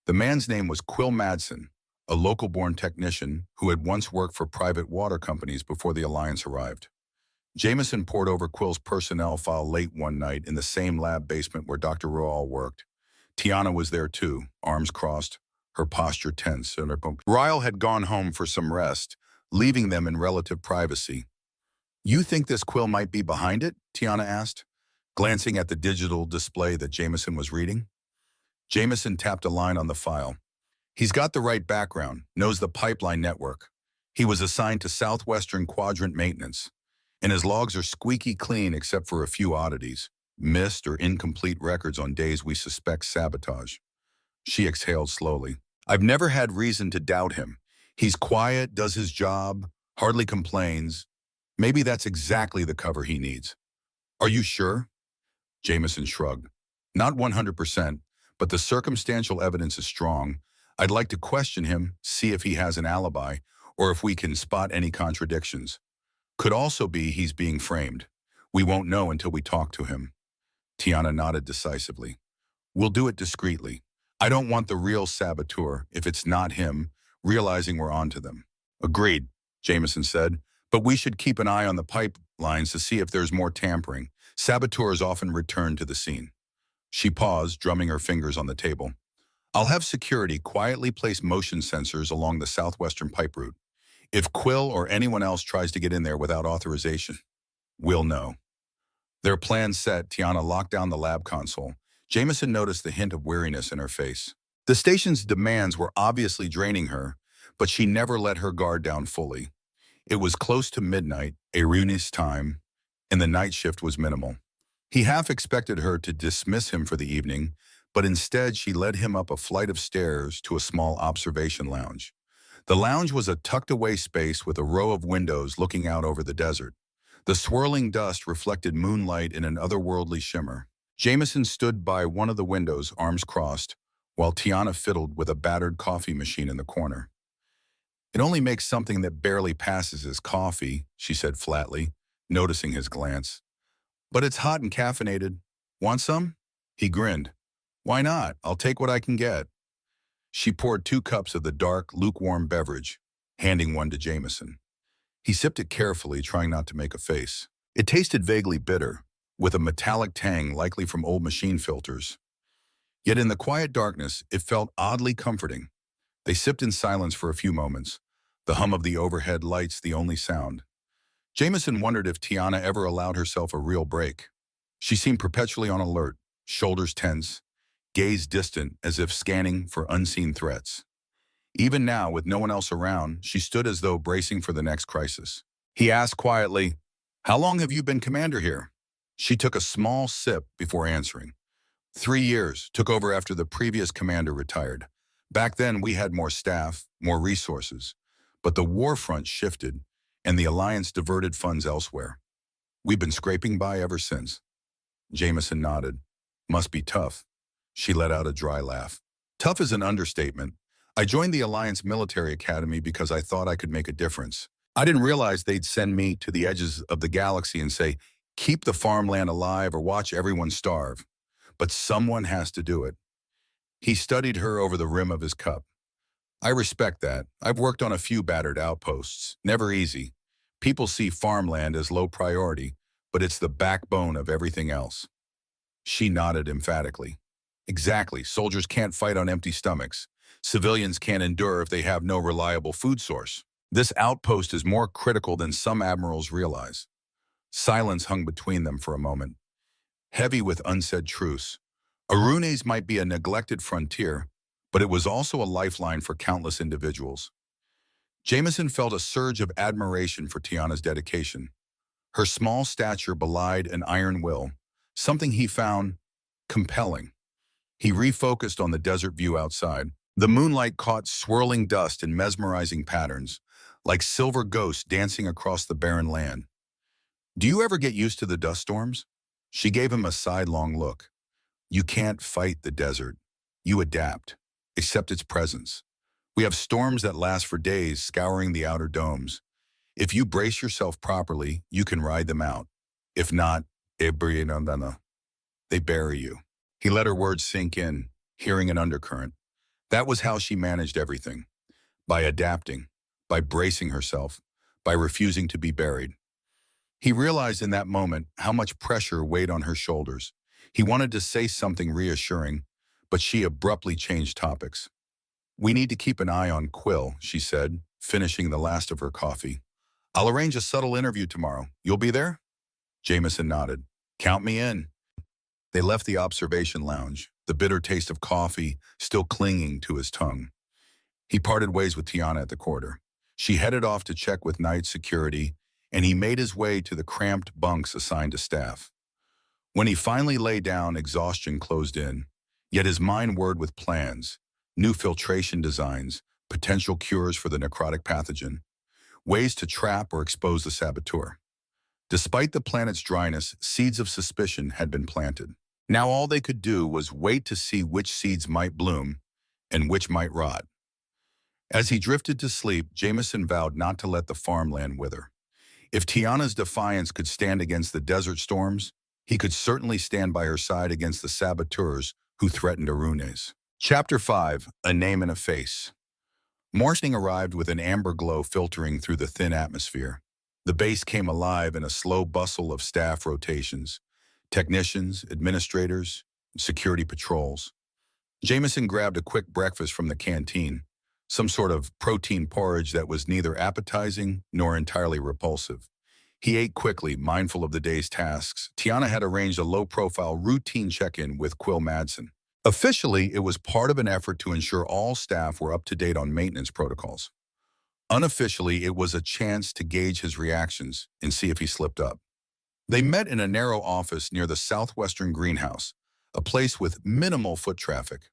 The man's name was Quill Madsen, a local-born technician who had once worked for private water companies before the Alliance arrived. Jameson pored over Quill's personnel file late one night in the same lab basement where Dr. Royal worked. Tiana was there too, arms crossed, her posture tense. Ryle had gone home for some rest, leaving them in relative privacy. "You think this Quill might be behind it?" Tiana asked, glancing at the digital display that Jameson was reading. Jameson tapped a line on the file. "He's got the right background, knows the pipeline network. He was assigned to Southwestern Quadrant Maintenance, and his logs are squeaky clean except for a few oddities, missed or incomplete records on days we suspect sabotage." She exhaled slowly. "I've never had reason to doubt him. He's quiet, does his job, hardly complains. Maybe that's exactly the cover he needs." "Are you sure?" Jameson shrugged. "Not 100%, but the circumstantial evidence is strong. I'd like to question him, see if he has an alibi, or if we can spot any contradictions. Could also be he's being framed. We won't know until we talk to him." Tiana nodded decisively. "We'll do it discreetly. I don't want the real saboteur, if it's not him, realizing we're onto them." "Agreed," Jameson said, "but we should keep an eye on the pipelines to see if there's more tampering. Saboteurs often return to the scene." She paused, drumming her fingers on the table. "I'll have security quietly place motion sensors along the southwestern pipe route. If Quill or anyone else tries to get in there without authorization, we'll know." Their plan set, Tiana locked down the lab console. Jameson noticed the hint of weariness in her face. The station's demands were obviously draining her, but she never let her guard down fully. It was close to midnight, Arunes time, and the night shift was minimal. He half expected her to dismiss him for the evening, but instead she led him up a flight of stairs to a small observation lounge. The lounge was a tucked-away space with a row of windows looking out over the desert. The swirling dust reflected moonlight in an otherworldly shimmer. Jameson stood by one of the windows, arms crossed, while Tiana fiddled with a battered coffee machine in the corner. "It only makes something that barely passes as coffee," she said flatly, noticing his glance. "But it's hot and caffeinated. Want some?" He grinned. "Why not? I'll take what I can get." She poured 2 cups of the dark, lukewarm beverage, handing one to Jameson. He sipped it carefully, trying not to make a face. It tasted vaguely bitter, with a metallic tang likely from old machine filters. Yet in the quiet darkness, it felt oddly comforting. They sipped in silence for a few moments, the hum of the overhead lights the only sound. Jameson wondered if Tiana ever allowed herself a real break. She seemed perpetually on alert, shoulders tense, gaze distant as if scanning for unseen threats. Even now, with no one else around, she stood as though bracing for the next crisis. He asked quietly, "How long have you been commander here?" She took a small sip before answering. 3 years, took over after the previous commander retired. Back then, we had more staff, more resources. But the war front shifted, and the Alliance diverted funds elsewhere. We've been scraping by ever since." Jameson nodded. "Must be tough." She let out a dry laugh. "Tough is an understatement. I joined the Alliance Military Academy because I thought I could make a difference. I didn't realize they'd send me to the edges of the galaxy and say, keep the farmland alive or watch everyone starve. But someone has to do it." He studied her over the rim of his cup. "I respect that. I've worked on a few battered outposts. Never easy. People see farmland as low priority, but it's the backbone of everything else." She nodded emphatically. "Exactly. Soldiers can't fight on empty stomachs. Civilians can't endure if they have no reliable food source. This outpost is more critical than some admirals realize." Silence hung between them for a moment, heavy with unsaid truce. Arunes might be a neglected frontier, but it was also a lifeline for countless individuals. Jameson felt a surge of admiration for Tiana's dedication. Her small stature belied an iron will, something he found compelling. He refocused on the desert view outside. The moonlight caught swirling dust in mesmerizing patterns, like silver ghosts dancing across the barren land. Do you ever get used to the dust storms? She gave him a sidelong look. You can't fight the desert. You adapt. Accept its presence. We have storms that last for days, scouring the outer domes. If you brace yourself properly, you can ride them out. If not, they bury you. He let her words sink in, hearing an undercurrent. That was how she managed everything. By adapting, by bracing herself, by refusing to be buried. He realized in that moment how much pressure weighed on her shoulders. He wanted to say something reassuring, but she abruptly changed topics. We need to keep an eye on Quill, she said, finishing the last of her coffee. I'll arrange a subtle interview tomorrow. You'll be there? Jameson nodded. Count me in. They left the observation lounge, the bitter taste of coffee still clinging to his tongue. He parted ways with Tiana at the corridor. She headed off to check with night security, and he made his way to the cramped bunks assigned to staff. When he finally lay down, exhaustion closed in, yet his mind whirred with plans, new filtration designs, potential cures for the necrotic pathogen, ways to trap or expose the saboteur. Despite the planet's dryness, seeds of suspicion had been planted. Now all they could do was wait to see which seeds might bloom and which might rot. As he drifted to sleep, Jameson vowed not to let the farmland wither. If Tiana's defiance could stand against the desert storms, he could certainly stand by her side against the saboteurs who threatened Arunes. Chapter 5, A Name and a Face. Morning arrived with an amber glow filtering through the thin atmosphere. The base came alive in a slow bustle of staff rotations. Technicians, administrators, security patrols. Jameson grabbed a quick breakfast from the canteen, some sort of protein porridge that was neither appetizing nor entirely repulsive. He ate quickly, mindful of the day's tasks. Tiana had arranged a low-profile routine check-in with Quill Madsen. Officially, it was part of an effort to ensure all staff were up to date on maintenance protocols. Unofficially, it was a chance to gauge his reactions and see if he slipped up. They met in a narrow office near the southwestern greenhouse, a place with minimal foot traffic.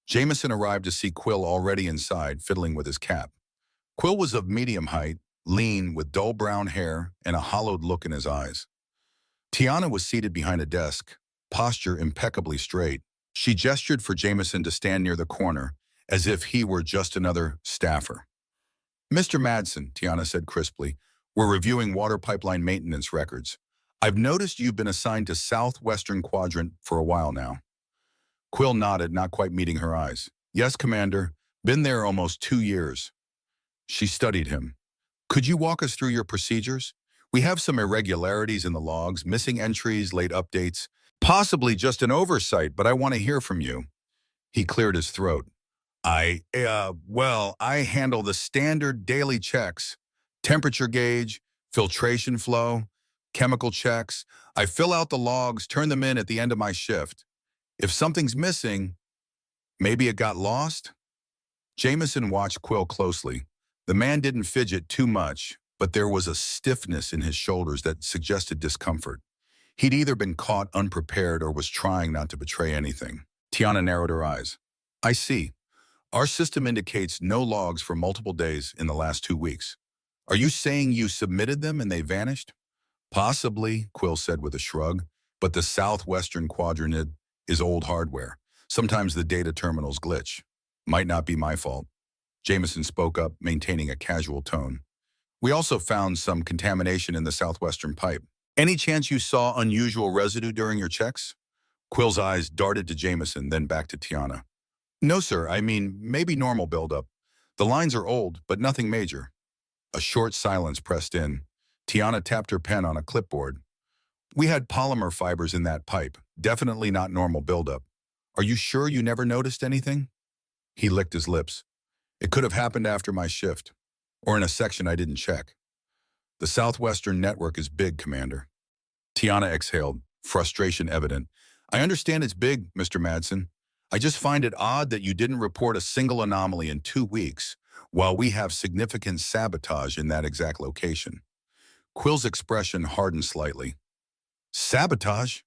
Jameson arrived to see Quill already inside, fiddling with his cap. Quill was of medium height, lean, with dull brown hair and a hollowed look in his eyes. Tiana was seated behind a desk, posture impeccably straight. She gestured for Jameson to stand near the corner, as if he were just another staffer. Mr. Madsen, Tiana said crisply, we're reviewing water pipeline maintenance records. I've noticed you've been assigned to Southwestern Quadrant for a while now. Quill nodded, not quite meeting her eyes. Yes, Commander. Been there almost 2 years. She studied him. Could you walk us through your procedures? We have some irregularities in the logs, missing entries, late updates, possibly just an oversight, but I want to hear from you. He cleared his throat. I handle the standard daily checks, temperature gauge, filtration flow, chemical checks. I fill out the logs, turn them in at the end of my shift. If something's missing, maybe it got lost? Jameson watched Quill closely. The man didn't fidget too much, but there was a stiffness in his shoulders that suggested discomfort. He'd either been caught unprepared or was trying not to betray anything. Tiana narrowed her eyes. I see. Our system indicates no logs for multiple days in the last 2 weeks. Are you saying you submitted them and they vanished? Possibly, Quill said with a shrug, but the southwestern quadrant is old hardware. Sometimes the data terminals glitch. Might not be my fault. Jameson spoke up, maintaining a casual tone. We also found some contamination in the southwestern pipe. Any chance you saw unusual residue during your checks? Quill's eyes darted to Jameson, then back to Tiana. No, sir. I mean, maybe normal buildup. The lines are old, but nothing major. A short silence pressed in. Tiana tapped her pen on a clipboard. We had polymer fibers in that pipe. Definitely not normal buildup. Are you sure you never noticed anything? He licked his lips. It could have happened after my shift, or in a section I didn't check. The southwestern network is big, Commander. Tiana exhaled, frustration evident. I understand it's big, Mr. Madsen. I just find it odd that you didn't report a single anomaly in 2 weeks. while we have significant sabotage in that exact location. Quill's expression hardened slightly. Sabotage?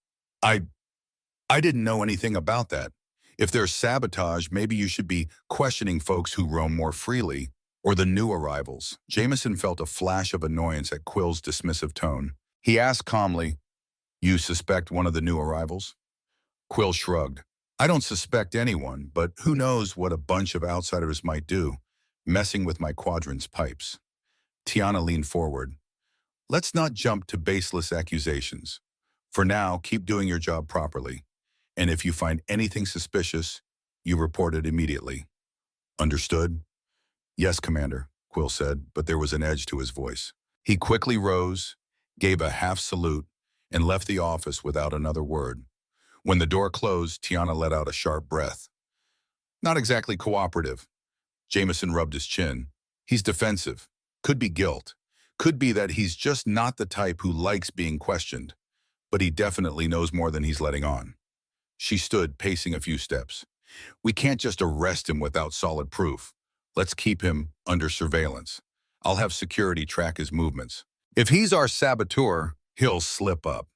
I I didn't know anything about that. If there's sabotage, maybe you should be questioning folks who roam more freely, or the new arrivals. Jameson felt a flash of annoyance at Quill's dismissive tone. He asked calmly, "You suspect one of the new arrivals?" Quill shrugged. "I don't suspect anyone, but who knows what a bunch of outsiders might do, messing with my quadrant's pipes." Tiana leaned forward. "Let's not jump to baseless accusations. For now, keep doing your job properly. And if you find anything suspicious, you report it immediately." "Understood?" "Yes, Commander," Quill said, but there was an edge to his voice. He quickly rose, gave a half salute, and left the office without another word. When the door closed, Tiana let out a sharp breath. Not exactly cooperative. Jameson rubbed his chin. He's defensive. Could be guilt. Could be that he's just not the type who likes being questioned. But he definitely knows more than he's letting on. She stood, pacing a few steps. "We can't just arrest him without solid proof. Let's keep him under surveillance. I'll have security track his movements. If he's our saboteur, he'll slip up."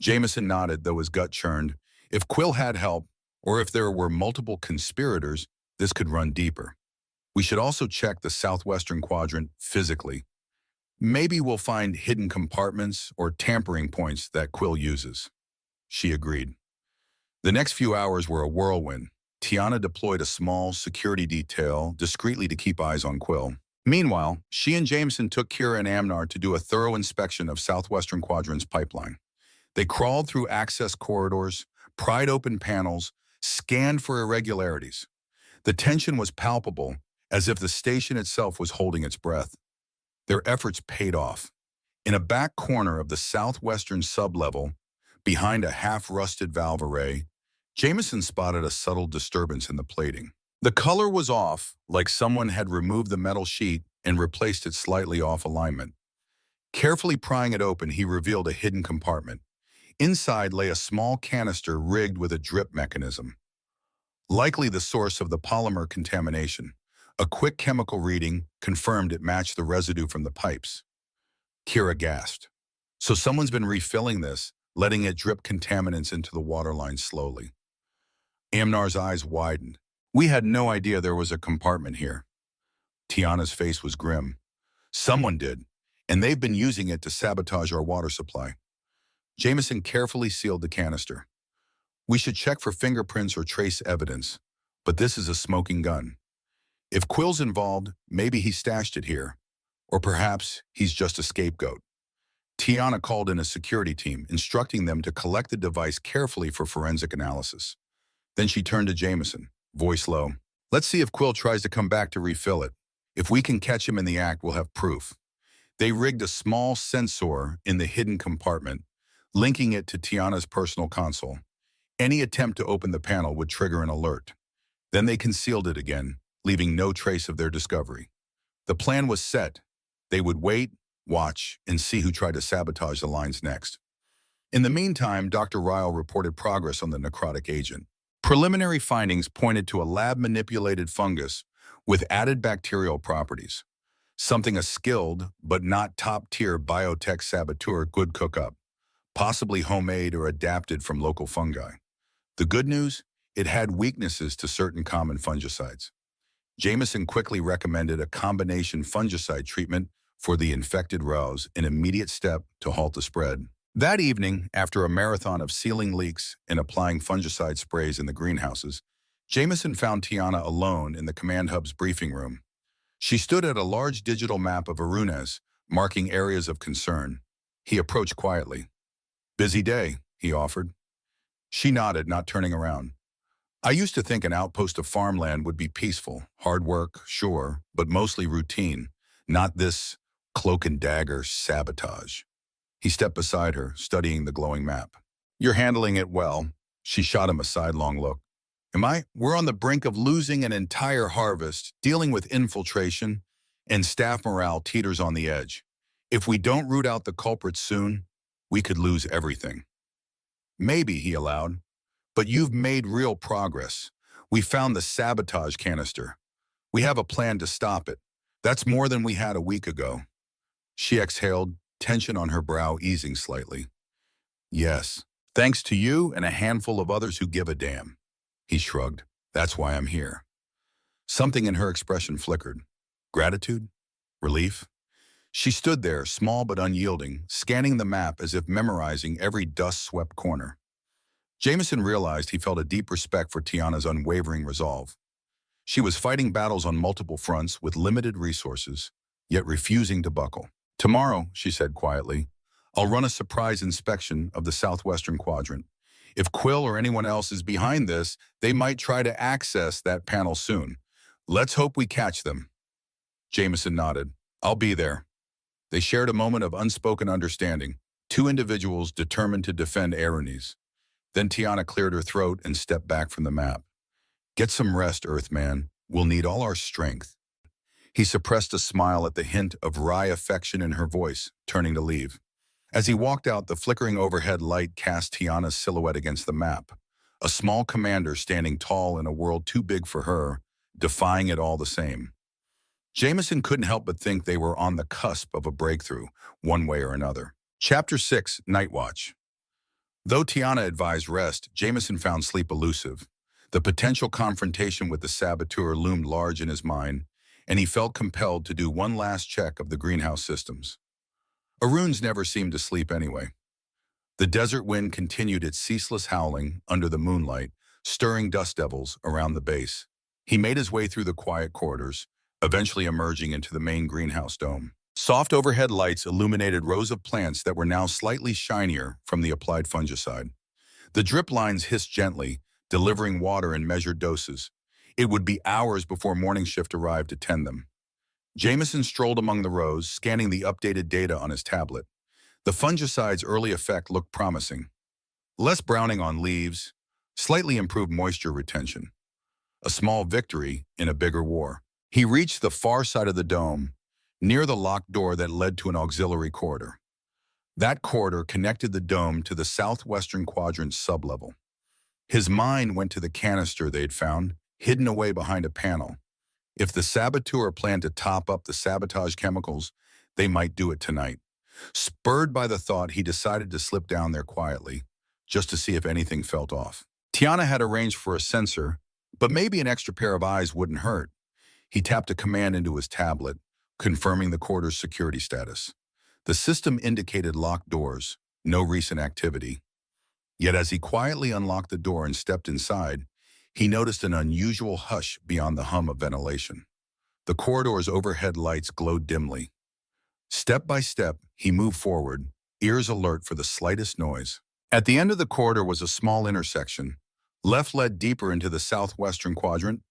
Jameson nodded, though his gut churned. If Quill had help, or if there were multiple conspirators, this could run deeper. "We should also check the southwestern quadrant physically. Maybe we'll find hidden compartments or tampering points that Quill uses." She agreed. The next few hours were a whirlwind. Tiana deployed a small security detail discreetly to keep eyes on Quill. Meanwhile, she and Jameson took Kira and Amnar to do a thorough inspection of Southwestern Quadrant's pipeline. They crawled through access corridors, pried open panels, scanned for irregularities. The tension was palpable, as if the station itself was holding its breath. Their efforts paid off. In a back corner of the southwestern sublevel, behind a half-rusted valve array, Jameson spotted a subtle disturbance in the plating. The color was off, like someone had removed the metal sheet and replaced it slightly off alignment. Carefully prying it open, he revealed a hidden compartment. Inside lay a small canister rigged with a drip mechanism. Likely the source of the polymer contamination. A quick chemical reading confirmed it matched the residue from the pipes. Kira gasped. "So someone's been refilling this, letting it drip contaminants into the waterline slowly." Amnar's eyes widened. "We had no idea there was a compartment here." Tiana's face was grim. "Someone did, and they've been using it to sabotage our water supply." Jameson carefully sealed the canister. "We should check for fingerprints or trace evidence, but this is a smoking gun. If Quill's involved, maybe he stashed it here, or perhaps he's just a scapegoat." Tiana called in a security team, instructing them to collect the device carefully for forensic analysis. Then she turned to Jameson, voice low. "Let's see if Quill tries to come back to refill it. If we can catch him in the act, we'll have proof." They rigged a small sensor in the hidden compartment, linking it to Tiana's personal console. Any attempt to open the panel would trigger an alert. Then they concealed it again, leaving no trace of their discovery. The plan was set. They would wait, watch, and see who tried to sabotage the lines next. In the meantime, Dr. Ryle reported progress on the necrotic agent. Preliminary findings pointed to a lab-manipulated fungus with added bacterial properties, something a skilled but not top-tier biotech saboteur could cook up, possibly homemade or adapted from local fungi. The good news? It had weaknesses to certain common fungicides. Jameson quickly recommended a combination fungicide treatment for the infected rows, an immediate step to halt the spread. That evening, after a marathon of sealing leaks and applying fungicide sprays in the greenhouses, Jameson found Tiana alone in the command hub's briefing room. She stood at a large digital map of Arunes, marking areas of concern. He approached quietly. "Busy day," he offered. She nodded, not turning around. "I used to think an outpost of farmland would be peaceful. Hard work, sure, but mostly routine. Not this cloak and dagger sabotage." He stepped beside her, studying the glowing map. "You're handling it well." She shot him a sidelong look. "Am I? We're on the brink of losing an entire harvest, dealing with infiltration, and staff morale teeters on the edge. If we don't root out the culprits soon, we could lose everything." "Maybe," he allowed, "but you've made real progress. We found the sabotage canister. We have a plan to stop it. That's more than we had a week ago. She exhaled, tension on her brow easing slightly. Yes, thanks to you and a handful of others who give a damn. He shrugged. That's why I'm here. Something in her expression flickered. Gratitude? Relief? She stood there, small but unyielding, scanning the map as if memorizing every dust-swept corner. Jameson realized he felt a deep respect for Tiana's unwavering resolve. She was fighting battles on multiple fronts with limited resources, yet refusing to buckle. Tomorrow, she said quietly, I'll run a surprise inspection of the southwestern quadrant. If Quill or anyone else is behind this, they might try to access that panel soon. Let's hope we catch them. Jameson nodded. I'll be there. They shared a moment of unspoken understanding, two individuals determined to defend Arunes. Then Tiana cleared her throat and stepped back from the map. Get some rest, Earthman. We'll need all our strength. He suppressed a smile at the hint of wry affection in her voice, turning to leave. As he walked out, the flickering overhead light cast Tiana's silhouette against the map, a small commander standing tall in a world too big for her, defying it all the same. Jameson couldn't help but think they were on the cusp of a breakthrough, one way or another. Chapter 6, Night Watch. Though Tiana advised rest, Jameson found sleep elusive. The potential confrontation with the saboteur loomed large in his mind, and he felt compelled to do one last check of the greenhouse systems. Arunes never seemed to sleep anyway. The desert wind continued its ceaseless howling under the moonlight, stirring dust devils around the base. He made his way through the quiet corridors, eventually emerging into the main greenhouse dome. Soft overhead lights illuminated rows of plants that were now slightly shinier from the applied fungicide. The drip lines hissed gently, delivering water in measured doses. It would be hours before morning shift arrived to tend them. Jameson strolled among the rows, scanning the updated data on his tablet. The fungicide's early effect looked promising. Less browning on leaves, slightly improved moisture retention. A small victory in a bigger war. He reached the far side of the dome, near the locked door that led to an auxiliary corridor. That corridor connected the dome to the southwestern quadrant's sublevel. His mind went to the canister they'd found, hidden away behind a panel. If the saboteur planned to top up the sabotage chemicals, they might do it tonight. Spurred by the thought, he decided to slip down there quietly, just to see if anything felt off. Tiana had arranged for a sensor, but maybe an extra pair of eyes wouldn't hurt. He tapped a command into his tablet, confirming the corridor's security status. The system indicated locked doors, no recent activity. Yet as he quietly unlocked the door and stepped inside, he noticed an unusual hush beyond the hum of ventilation. The corridor's overhead lights glowed dimly. Step by step, he moved forward, ears alert for the slightest noise. At the end of the corridor was a small intersection. Left led deeper into the southwestern quadrant,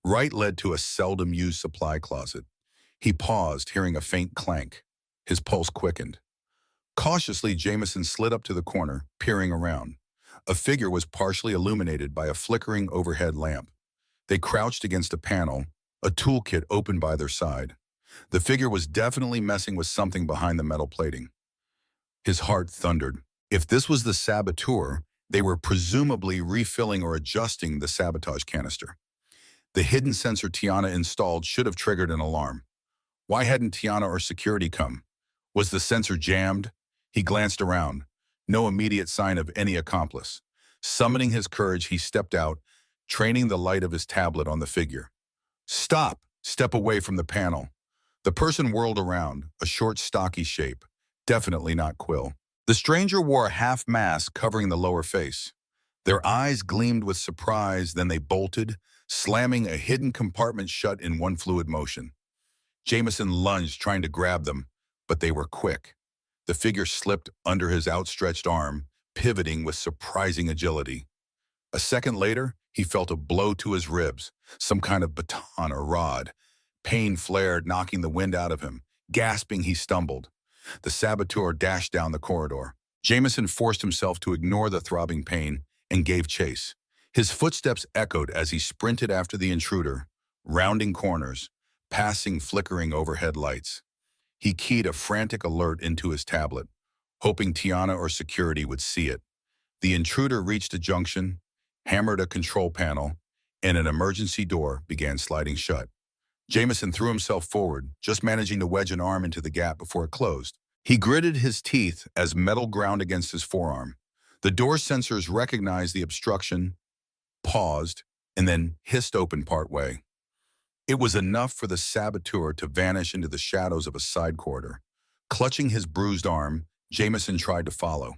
right led to a seldom-used supply closet. He paused, hearing a faint clank. His pulse quickened. Cautiously, Jameson slid up to the corner, peering around. A figure was partially illuminated by a flickering overhead lamp. They crouched against a panel, a toolkit open by their side. The figure was definitely messing with something behind the metal plating. His heart thundered. If this was the saboteur, they were presumably refilling or adjusting the sabotage canister. The hidden sensor Tiana installed should have triggered an alarm. Why hadn't Tiana or security come? Was the sensor jammed? He glanced around. No immediate sign of any accomplice. Summoning his courage, he stepped out, training the light of his tablet on the figure. Stop! Step away from the panel. The person whirled around, a short, stocky shape. Definitely not Quill. The stranger wore a half mask covering the lower face. Their eyes gleamed with surprise, then they bolted, slamming a hidden compartment shut in one fluid motion. Jameson lunged, trying to grab them, but they were quick. The figure slipped under his outstretched arm, pivoting with surprising agility. A second later, he felt a blow to his ribs, some kind of baton or rod. Pain flared, knocking the wind out of him. Gasping, he stumbled. The saboteur dashed down the corridor. Jameson forced himself to ignore the throbbing pain and gave chase. His footsteps echoed as he sprinted after the intruder, rounding corners, passing flickering overhead lights. He keyed a frantic alert into his tablet, hoping Tiana or security would see it. The intruder reached a junction, hammered a control panel, and an emergency door began sliding shut. Jameson threw himself forward, just managing to wedge an arm into the gap before it closed. He gritted his teeth as metal ground against his forearm. The door sensors recognized the obstruction, paused, and then hissed open partway. It was enough for the saboteur to vanish into the shadows of a side corridor. Clutching his bruised arm, Jameson tried to follow.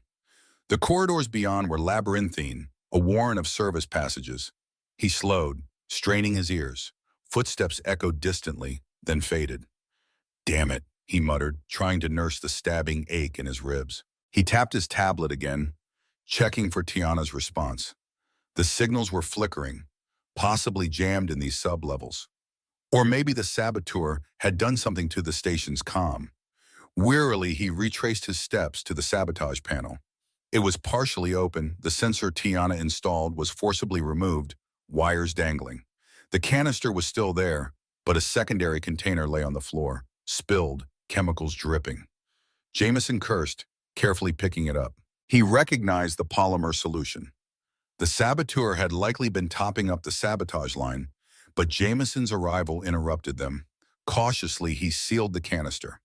The corridors beyond were labyrinthine, a warren of service passages. He slowed, straining his ears. Footsteps echoed distantly, then faded. "Damn it," he muttered, trying to nurse the stabbing ache in his ribs. He tapped his tablet again, checking for Tiana's response. The signals were flickering, possibly jammed in these sub-levels. Or maybe the saboteur had done something to the station's comm. Wearily, he retraced his steps to the sabotage panel. It was partially open. The sensor Tiana installed was forcibly removed, wires dangling. The canister was still there, but a secondary container lay on the floor, spilled, chemicals dripping. Jameson cursed, carefully picking it up. He recognized the polymer solution. The saboteur had likely been topping up the sabotage line, but Jameson's arrival interrupted them. Cautiously, he sealed the canister.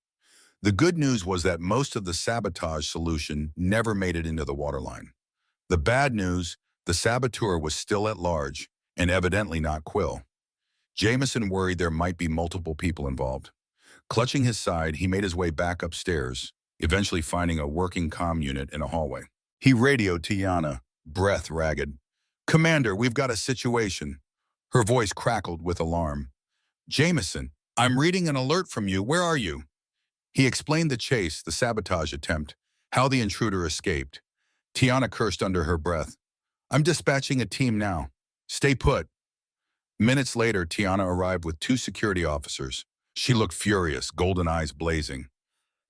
The good news was that most of the sabotage solution never made it into the waterline. The bad news, the saboteur was still at large, and evidently not Quill. Jameson worried there might be multiple people involved. Clutching his side, he made his way back upstairs, eventually finding a working comm unit in a hallway. He radioed Tiana, breath ragged. "Commander, we've got a situation." Her voice crackled with alarm. "Jameson, I'm reading an alert from you. Where are you?" He explained the chase, the sabotage attempt, how the intruder escaped. Tiana cursed under her breath. "I'm dispatching a team now. Stay put." Minutes later, Tiana arrived with 2 security officers. She looked furious, golden eyes blazing.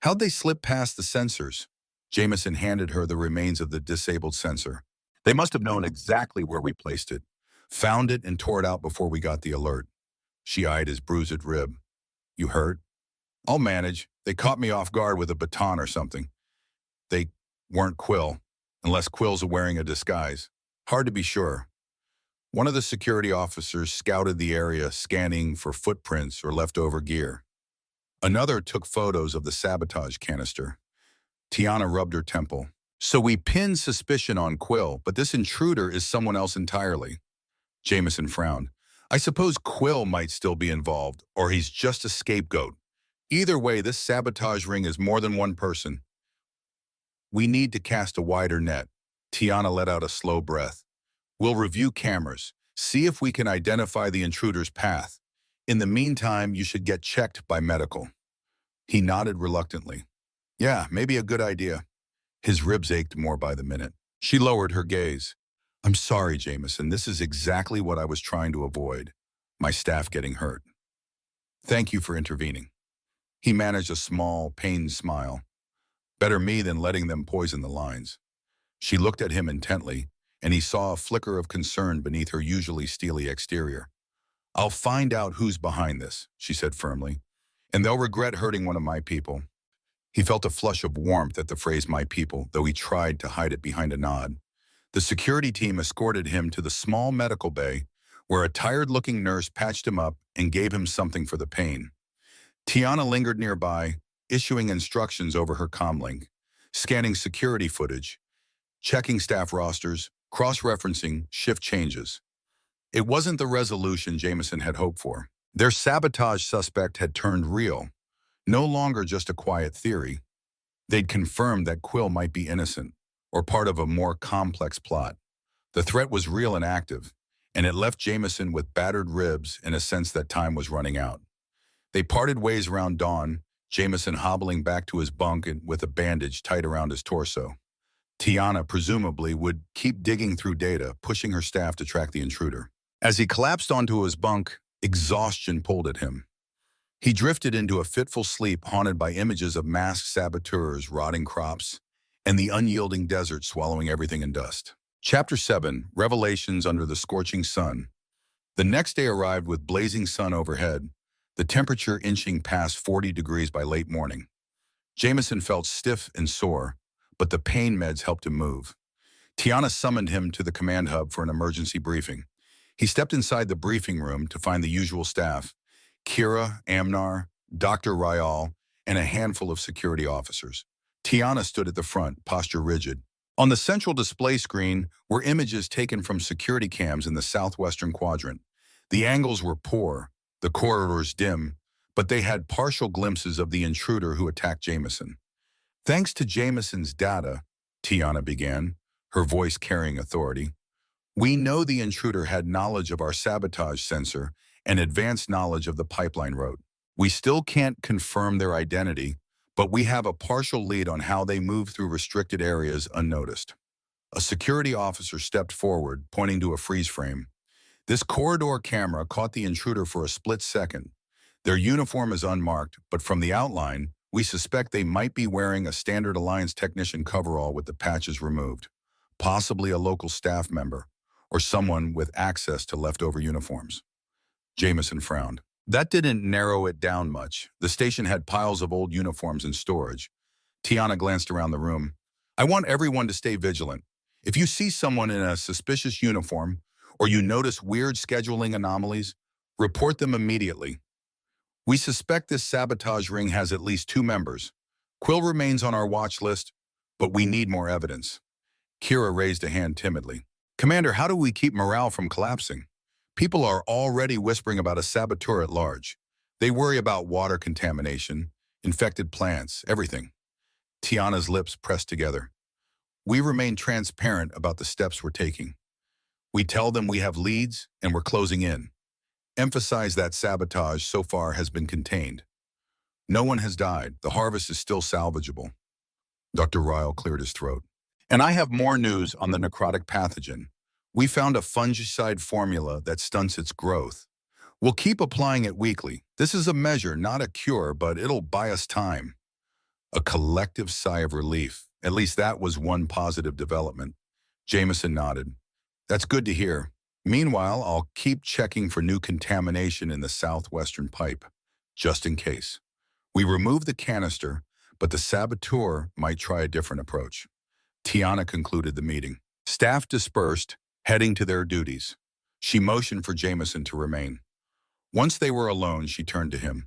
"How'd they slip past the sensors?" Jameson handed her the remains of the disabled sensor. "They must have known exactly where we placed it. Found it and tore it out before we got the alert." She eyed his bruised rib. "You hurt?" "I'll manage. They caught me off guard with a baton or something. They weren't Quill, unless Quill's wearing a disguise. Hard to be sure." One of the security officers scouted the area, scanning for footprints or leftover gear. Another took photos of the sabotage canister. Tiana rubbed her temple. "So we pinned suspicion on Quill, but this intruder is someone else entirely." Jameson frowned. "I suppose Quill might still be involved, or he's just a scapegoat. Either way, this sabotage ring is more than one person. We need to cast a wider net." Tiana let out a slow breath. "We'll review cameras, see if we can identify the intruder's path. In the meantime, you should get checked by medical." He nodded reluctantly. "Yeah, maybe a good idea." His ribs ached more by the minute. She lowered her gaze. "I'm sorry, Jameson. This is exactly what I was trying to avoid. My staff getting hurt. Thank you for intervening." He managed a small, pained smile. "Better me than letting them poison the lines." She looked at him intently, and he saw a flicker of concern beneath her usually steely exterior. "I'll find out who's behind this," she said firmly, "and they'll regret hurting one of my people." He felt a flush of warmth at the phrase "my people," though he tried to hide it behind a nod. The security team escorted him to the small medical bay, where a tired-looking nurse patched him up and gave him something for the pain. Tiana lingered nearby, issuing instructions over her comlink, scanning security footage, checking staff rosters, cross-referencing shift changes. It wasn't the resolution Jameson had hoped for. Their sabotage suspect had turned real, no longer just a quiet theory. They'd confirmed that Quill might be innocent, or part of a more complex plot. The threat was real and active, and it left Jameson with battered ribs and a sense that time was running out. They parted ways around dawn, Jameson hobbling back to his bunk with a bandage tight around his torso. Tiana, presumably, would keep digging through data, pushing her staff to track the intruder. As he collapsed onto his bunk, exhaustion pulled at him. He drifted into a fitful sleep haunted by images of masked saboteurs, rotting crops, and the unyielding desert swallowing everything in dust. Chapter 7, Revelations Under the Scorching Sun. The next day arrived with blazing sun overhead, the temperature inching past 40 degrees by late morning. Jameson felt stiff and sore, but the pain meds helped him move. Tiana summoned him to the command hub for an emergency briefing. He stepped inside the briefing room to find the usual staff, Kira, Amnar, Dr. Ryal, and a handful of security officers. Tiana stood at the front, posture rigid. On the central display screen were images taken from security cams in the southwestern quadrant. The angles were poor, the corridors dim, but they had partial glimpses of the intruder who attacked Jameson. Thanks to Jameson's data, Tiana began, her voice carrying authority, we know the intruder had knowledge of our sabotage sensor and advanced knowledge of the pipeline route. We still can't confirm their identity, but we have a partial lead on how they move through restricted areas unnoticed. A security officer stepped forward, pointing to a freeze frame. This corridor camera caught the intruder for a split second. Their uniform is unmarked, but from the outline, we suspect they might be wearing a standard Alliance technician coverall with the patches removed, possibly a local staff member, or someone with access to leftover uniforms. Jameson frowned. That didn't narrow it down much. The station had piles of old uniforms in storage. Tiana glanced around the room. I want everyone to stay vigilant. If you see someone in a suspicious uniform, or you notice weird scheduling anomalies, report them immediately. We suspect this sabotage ring has at least 2 members. Quill remains on our watch list, but we need more evidence. Kira raised a hand timidly. Commander, how do we keep morale from collapsing? People are already whispering about a saboteur at large. They worry about water contamination, infected plants, everything. Tiana's lips pressed together. We remain transparent about the steps we're taking. We tell them we have leads and we're closing in. Emphasize that sabotage so far has been contained. No one has died. The harvest is still salvageable. Dr. Ryle cleared his throat. And I have more news on the necrotic pathogen. We found a fungicide formula that stunts its growth. We'll keep applying it weekly. This is a measure, not a cure, but it'll buy us time. A collective sigh of relief. At least that was one positive development. Jameson nodded. That's good to hear. Meanwhile, I'll keep checking for new contamination in the southwestern pipe, just in case. We removed the canister, but the saboteur might try a different approach. Tiana concluded the meeting. Staff dispersed, heading to their duties. She motioned for Jameson to remain. Once they were alone, she turned to him.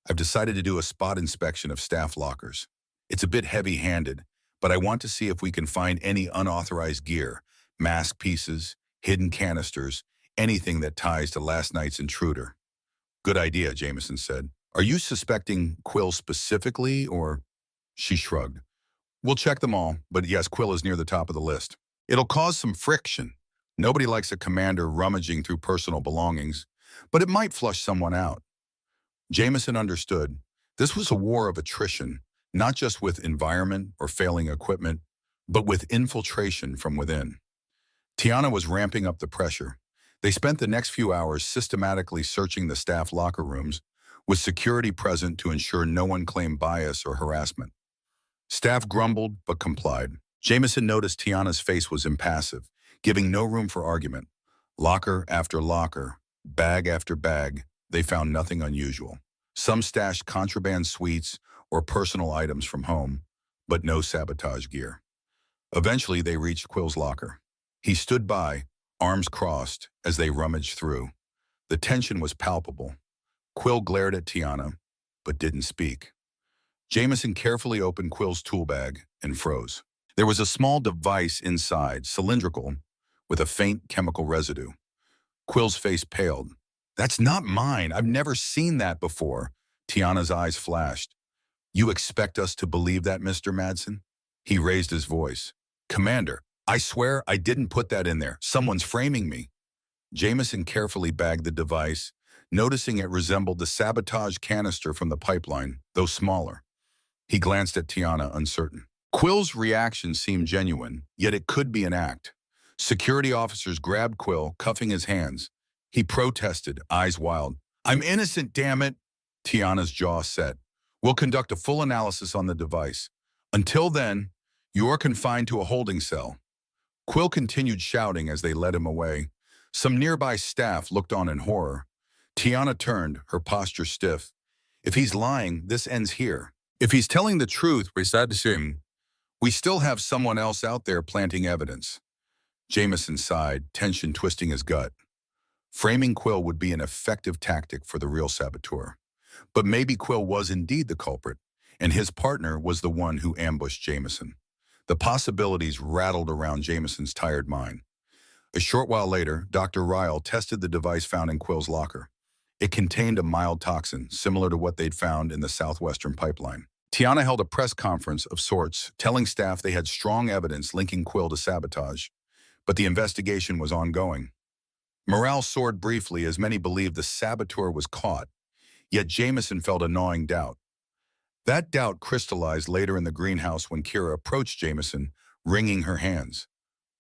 I've decided to do a spot inspection of staff lockers. It's a bit heavy-handed, but I want to see if we can find any unauthorized gear, mask pieces, hidden canisters, anything that ties to last night's intruder. Good idea, Jameson said. Are you suspecting Quill specifically, or? She shrugged. We'll check them all, but yes, Quill is near the top of the list. It'll cause some friction. Nobody likes a commander rummaging through personal belongings, but it might flush someone out. Jameson understood. This was a war of attrition, not just with environment or failing equipment, but with infiltration from within. Tiana was ramping up the pressure. They spent the next few hours systematically searching the staff locker rooms, with security present to ensure no one claimed bias or harassment. Staff grumbled but complied. Jameson noticed Tiana's face was impassive, giving no room for argument. Locker after locker, bag after bag, they found nothing unusual. Some stashed contraband sweets or personal items from home, but no sabotage gear. Eventually, they reached Quill's locker. He stood by, arms crossed, as they rummaged through. The tension was palpable. Quill glared at Tiana, but didn't speak. Jameson carefully opened Quill's tool bag and froze. There was a small device inside, cylindrical, with a faint chemical residue. Quill's face paled. That's not mine. I've never seen that before. Tiana's eyes flashed. You expect us to believe that, Mr. Madsen? He raised his voice. Commander, I swear I didn't put that in there. Someone's framing me. Jameson carefully bagged the device, noticing it resembled the sabotage canister from the pipeline, though smaller. He glanced at Tiana, uncertain. Quill's reaction seemed genuine, yet it could be an act. Security officers grabbed Quill, cuffing his hands. He protested, eyes wild. I'm innocent, damn it! Tiana's jaw set. We'll conduct a full analysis on the device. Until then, you are confined to a holding cell. Quill continued shouting as they led him away. Some nearby staff looked on in horror. Tiana turned, her posture stiff. If he's lying, this ends here. If he's telling the truth, we still have someone else out there planting evidence. Jameson sighed, tension twisting his gut. Framing Quill would be an effective tactic for the real saboteur. But maybe Quill was indeed the culprit, and his partner was the one who ambushed Jameson. The possibilities rattled around Jameson's tired mind. A short while later, Dr. Ryle tested the device found in Quill's locker. It contained a mild toxin, similar to what they'd found in the southwestern pipeline. Tiana held a press conference of sorts, telling staff they had strong evidence linking Quill to sabotage, but the investigation was ongoing. Morale soared briefly as many believed the saboteur was caught, yet Jameson felt a gnawing doubt. That doubt crystallized later in the greenhouse when Kira approached Jameson, wringing her hands.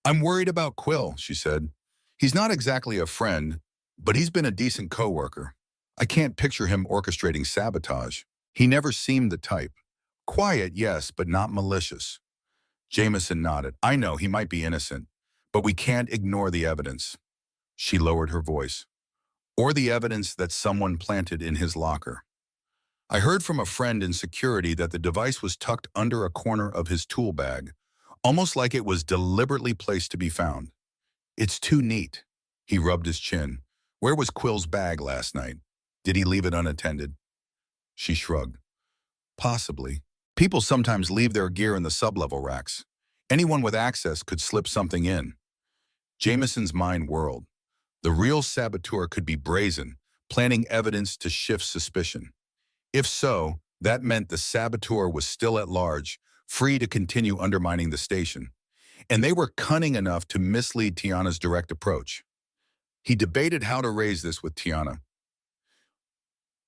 "I'm worried about Quill," she said. "He's not exactly a friend, but he's been a decent coworker. I can't picture him orchestrating sabotage. He never seemed the type. Quiet, yes, but not malicious." Jameson nodded. "I know he might be innocent, but we can't ignore the evidence." She lowered her voice. "Or the evidence that someone planted in his locker. I heard from a friend in security that the device was tucked under a corner of his tool bag, almost like it was deliberately placed to be found. It's too neat." He rubbed his chin. "Where was Quill's bag last night? Did he leave it unattended?" She shrugged. "Possibly. People sometimes leave their gear in the sublevel racks. Anyone with access could slip something in." Jameson's mind whirled. The real saboteur could be brazen, planting evidence to shift suspicion. If so, that meant the saboteur was still at large, free to continue undermining the station. And they were cunning enough to mislead Tiana's direct approach. He debated how to raise this with Tiana.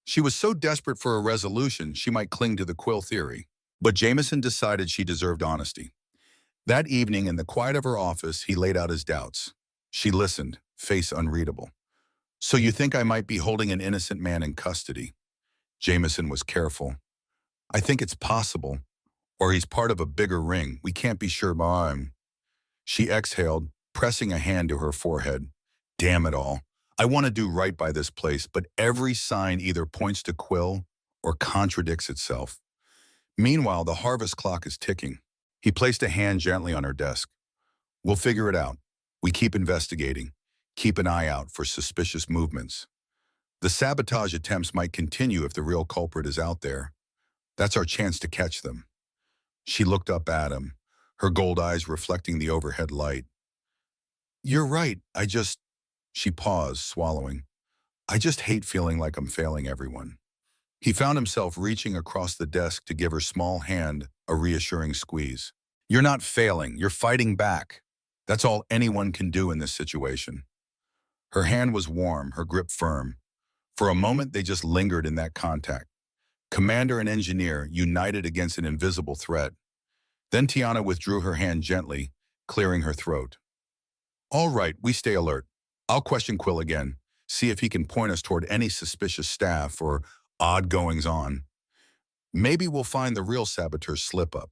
She was so desperate for a resolution, she might cling to the Quill theory. But Jameson decided she deserved honesty. That evening, in the quiet of her office, he laid out his doubts. She listened, face unreadable. "So you think I might be holding an innocent man in custody?" Jameson was careful. "I think it's possible. Or he's part of a bigger ring. We can't be sure about him." She exhaled, pressing a hand to her forehead. "Damn it all. I want to do right by this place, but every sign either points to Quill or contradicts itself." Meanwhile, the harvest clock is ticking. He placed a hand gently on her desk. "We'll figure it out. We keep investigating. Keep an eye out for suspicious movements. The sabotage attempts might continue if the real culprit is out there. That's our chance to catch them." She looked up at him, her gold eyes reflecting the overhead light. "You're right. She paused, swallowing. "I just hate feeling like I'm failing everyone." He found himself reaching across the desk to give her small hand a reassuring squeeze. "You're not failing. You're fighting back. That's all anyone can do in this situation." Her hand was warm, her grip firm. For a moment, they just lingered in that contact. Commander and engineer united against an invisible threat. Then Tiana withdrew her hand gently, clearing her throat. "All right, we stay alert. I'll question Quill again, see if he can point us toward any suspicious staff or odd goings-on. Maybe we'll find the real saboteur's slip-up."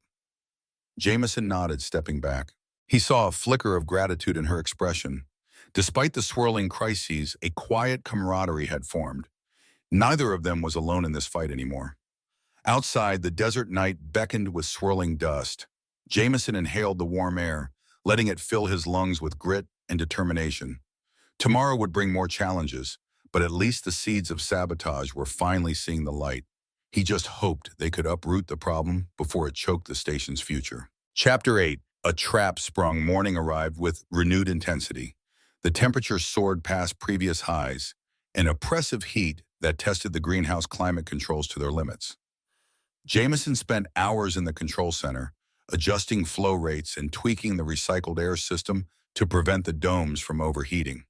Jameson nodded, stepping back. He saw a flicker of gratitude in her expression. Despite the swirling crises, a quiet camaraderie had formed. Neither of them was alone in this fight anymore. Outside, the desert night beckoned with swirling dust. Jameson inhaled the warm air, letting it fill his lungs with grit and determination. Tomorrow would bring more challenges, but at least the seeds of sabotage were finally seeing the light. He just hoped they could uproot the problem before it choked the station's future. Chapter 8. A trap sprung. Morning arrived with renewed intensity. The temperature soared past previous highs, an oppressive heat that tested the greenhouse climate controls to their limits. Jameson spent hours in the control center, adjusting flow rates and tweaking the recycled air system to prevent the domes from overheating.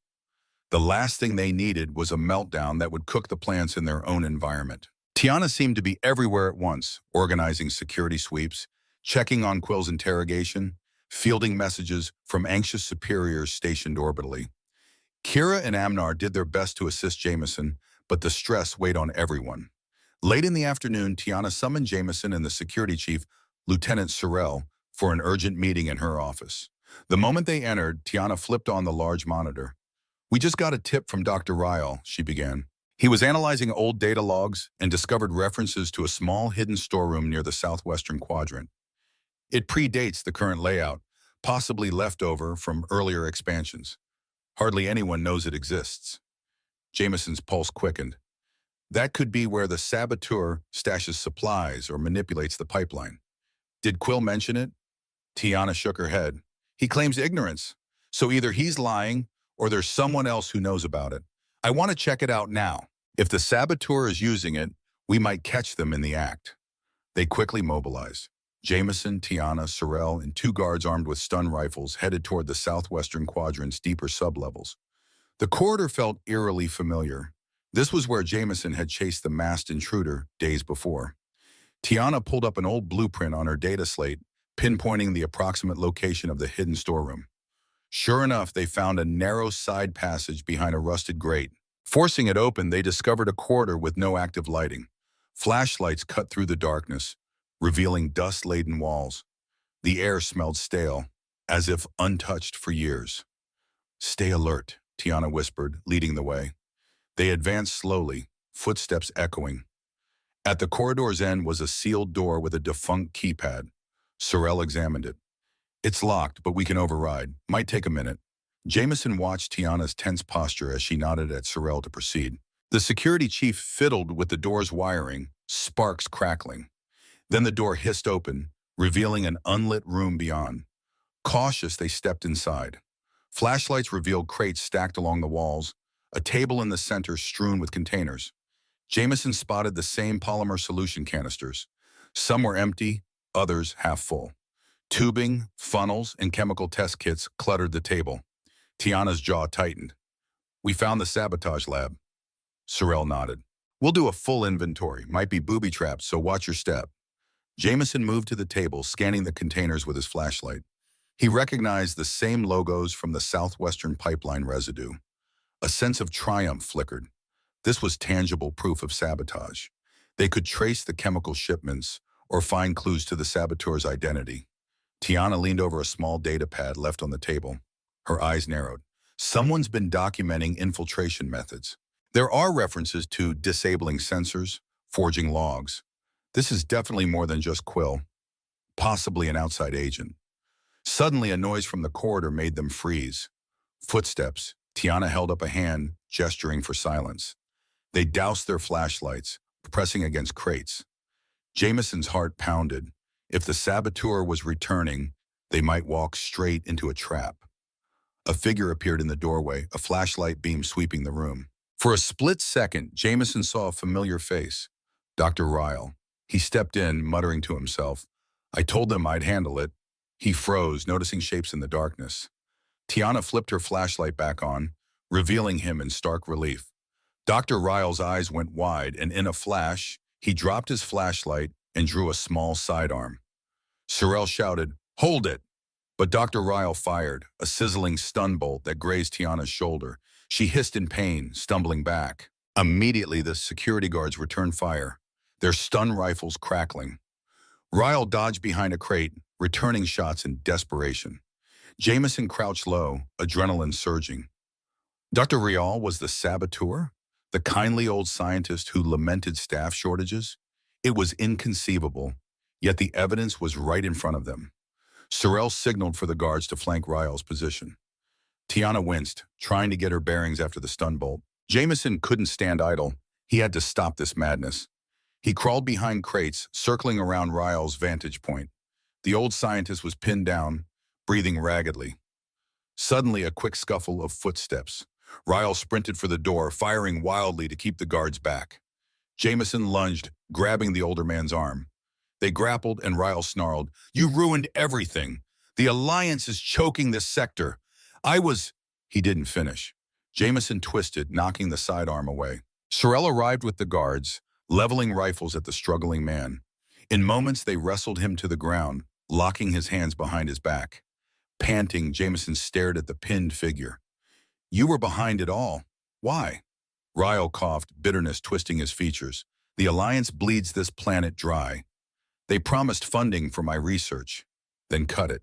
The last thing they needed was a meltdown that would cook the plants in their own environment. Tiana seemed to be everywhere at once, organizing security sweeps, checking on Quill's interrogation, fielding messages from anxious superiors stationed orbitally. Kira and Amnar did their best to assist Jameson, but the stress weighed on everyone. Late in the afternoon, Tiana summoned Jameson and the security chief, Lieutenant Sorrell, for an urgent meeting in her office. The moment they entered, Tiana flipped on the large monitor. "We just got a tip from Dr. Ryle," she began. "He was analyzing old data logs and discovered references to a small hidden storeroom near the southwestern quadrant. It predates the current layout, possibly leftover from earlier expansions. Hardly anyone knows it exists." Jameson's pulse quickened. That could be where the saboteur stashes supplies or manipulates the pipeline. Did Quill mention it? Tiana shook her head. He claims ignorance. So either he's lying or there's someone else who knows about it. I want to check it out now. If the saboteur is using it, we might catch them in the act. They quickly mobilized. Jameson, Tiana, Sorrel, and 2 guards armed with stun rifles headed toward the southwestern quadrant's deeper sublevels. The corridor felt eerily familiar. This was where Jameson had chased the masked intruder days before. Tiana pulled up an old blueprint on her data slate, pinpointing the approximate location of the hidden storeroom. Sure enough, they found a narrow side passage behind a rusted grate. Forcing it open, they discovered a corridor with no active lighting. Flashlights cut through the darkness, revealing dust-laden walls. The air smelled stale, as if untouched for years. "Stay alert," Tiana whispered, leading the way. They advanced slowly, footsteps echoing. At the corridor's end was a sealed door with a defunct keypad. Sorrel examined it. "It's locked, but we can override. Might take a minute." Jameson watched Tiana's tense posture as she nodded at Sorrel to proceed. The security chief fiddled with the door's wiring, sparks crackling. Then the door hissed open, revealing an unlit room beyond. Cautious, they stepped inside. Flashlights revealed crates stacked along the walls, a table in the center strewn with containers. Jameson spotted the same polymer solution canisters. Some were empty, others half full. Tubing, funnels, and chemical test kits cluttered the table. Tiana's jaw tightened. "We found the sabotage lab." Sorrel nodded. "We'll do a full inventory. Might be booby traps, so watch your step." Jameson moved to the table, scanning the containers with his flashlight. He recognized the same logos from the southwestern pipeline residue. A sense of triumph flickered. This was tangible proof of sabotage. They could trace the chemical shipments or find clues to the saboteur's identity. Tiana leaned over a small data pad left on the table. Her eyes narrowed. Someone's been documenting infiltration methods. There are references to disabling sensors, forging logs. This is definitely more than just Quill, possibly an outside agent. Suddenly, a noise from the corridor made them freeze. Footsteps. Tiana held up a hand, gesturing for silence. They doused their flashlights, pressing against crates. Jameson's heart pounded. If the saboteur was returning, they might walk straight into a trap. A figure appeared in the doorway, a flashlight beam sweeping the room. For a split second, Jameson saw a familiar face. Dr. Ryle. He stepped in, muttering to himself. "I told them I'd handle it." He froze, noticing shapes in the darkness. Tiana flipped her flashlight back on, revealing him in stark relief. Dr. Ryle's eyes went wide, and in a flash, he dropped his flashlight and drew a small sidearm. Sorrel shouted, "Hold it!" But Dr. Ryle fired, a sizzling stun bolt that grazed Tiana's shoulder. She hissed in pain, stumbling back. Immediately, the security guards returned fire, their stun rifles crackling. Ryle dodged behind a crate, returning shots in desperation. Jameson crouched low, adrenaline surging. Dr. Rial was the saboteur, the kindly old scientist who lamented staff shortages. It was inconceivable, yet the evidence was right in front of them. Sorrel signaled for the guards to flank Ryle's position. Tiana winced, trying to get her bearings after the stun bolt. Jameson couldn't stand idle. He had to stop this madness. He crawled behind crates, circling around Ryle's vantage point. The old scientist was pinned down, breathing raggedly. Suddenly, a quick scuffle of footsteps. Ryle sprinted for the door, firing wildly to keep the guards back. Jameson lunged, grabbing the older man's arm. They grappled, and Ryle snarled, "You ruined everything. The Alliance is choking this sector. He didn't finish. Jameson twisted, knocking the sidearm away. Sorrel arrived with the guards, leveling rifles at the struggling man. In moments, they wrestled him to the ground, locking his hands behind his back. Panting, Jameson stared at the pinned figure. "You were behind it all. Why?" Ryle coughed, bitterness twisting his features. "The Alliance bleeds this planet dry. They promised funding for my research, then cut it.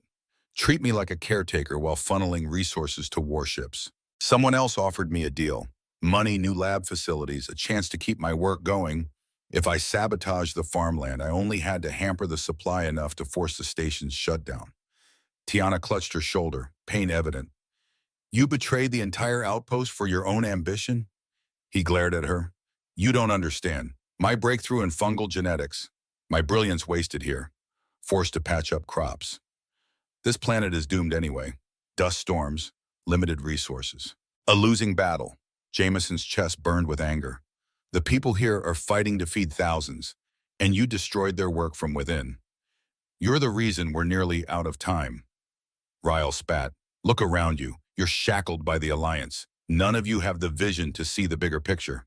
Treat me like a caretaker while funneling resources to warships. Someone else offered me a deal. Money, new lab facilities, a chance to keep my work going. If I sabotaged the farmland, I only had to hamper the supply enough to force the station's shutdown." Tiana clutched her shoulder, pain evident. "You betrayed the entire outpost for your own ambition?" He glared at her. You don't understand. My breakthrough in fungal genetics. My brilliance wasted here. Forced to patch up crops. This planet is doomed anyway. Dust storms, limited resources. A losing battle. Jameson's chest burned with anger. The people here are fighting to feed thousands, and you destroyed their work from within. You're the reason we're nearly out of time. Ryle spat. Look around you. You're shackled by the Alliance. None of you have the vision to see the bigger picture.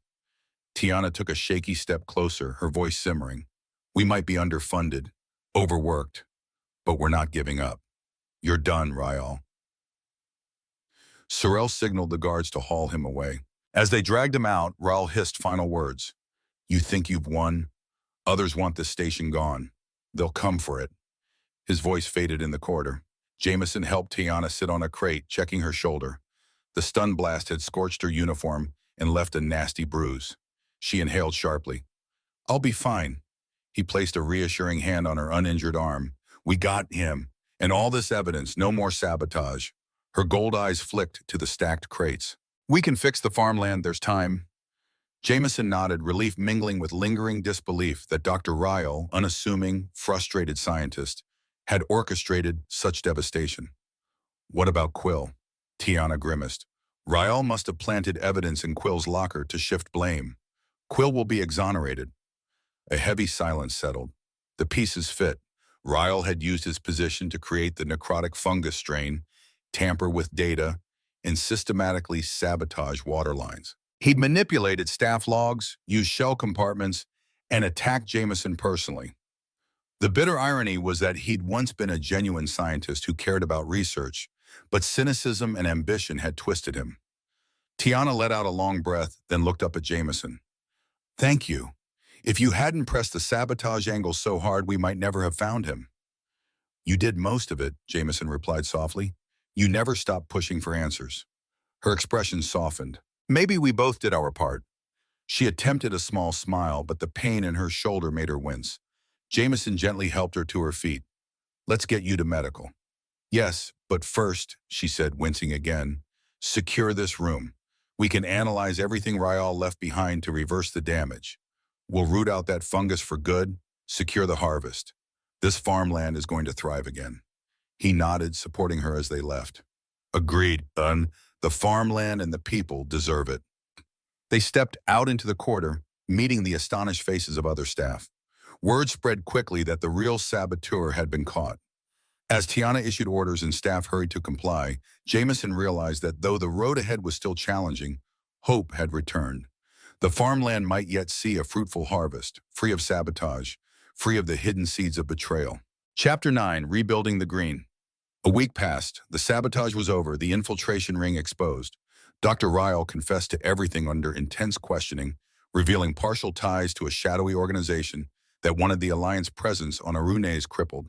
Tiana took a shaky step closer, her voice simmering. We might be underfunded, overworked, but we're not giving up. You're done, Ryle. Sorrel signaled the guards to haul him away. As they dragged him out, Ryle hissed final words. You think you've won? Others want this station gone. They'll come for it. His voice faded in the corridor. Jameson helped Tiana sit on a crate, checking her shoulder. The stun blast had scorched her uniform and left a nasty bruise. She inhaled sharply. I'll be fine. He placed a reassuring hand on her uninjured arm. We got him. And all this evidence, no more sabotage. Her gold eyes flicked to the stacked crates. We can fix the farmland, there's time. Jameson nodded, relief mingling with lingering disbelief that Dr. Ryle, unassuming, frustrated scientist, had orchestrated such devastation. What about Quill? Tiana grimaced. Ryle must have planted evidence in Quill's locker to shift blame. Quill will be exonerated. A heavy silence settled. The pieces fit. Ryle had used his position to create the necrotic fungus strain, tamper with data, and systematically sabotage water lines. He'd manipulated staff logs, used shell compartments, and attacked Jameson personally. The bitter irony was that he'd once been a genuine scientist who cared about research, but cynicism and ambition had twisted him. Tiana let out a long breath, then looked up at Jameson. Thank you. If you hadn't pressed the sabotage angle so hard, we might never have found him. You did most of it, Jameson replied softly. You never stopped pushing for answers. Her expression softened. Maybe we both did our part. She attempted a small smile, but the pain in her shoulder made her wince. Jameson gently helped her to her feet. Let's get you to medical. Yes, but first, she said, wincing again, secure this room. We can analyze everything Ryle left behind to reverse the damage. We'll root out that fungus for good, secure the harvest. This farmland is going to thrive again. He nodded, supporting her as they left. Agreed, son. The farmland and the people deserve it. They stepped out into the corridor, meeting the astonished faces of other staff. Word spread quickly that the real saboteur had been caught. As Tiana issued orders and staff hurried to comply, Jameson realized that though the road ahead was still challenging, hope had returned. The farmland might yet see a fruitful harvest, free of sabotage, free of the hidden seeds of betrayal. Chapter 9, Rebuilding the Green. A week passed, the sabotage was over, the infiltration ring exposed. Dr. Ryle confessed to everything under intense questioning, revealing partial ties to a shadowy organization that wanted the Alliance presence on Arunes crippled.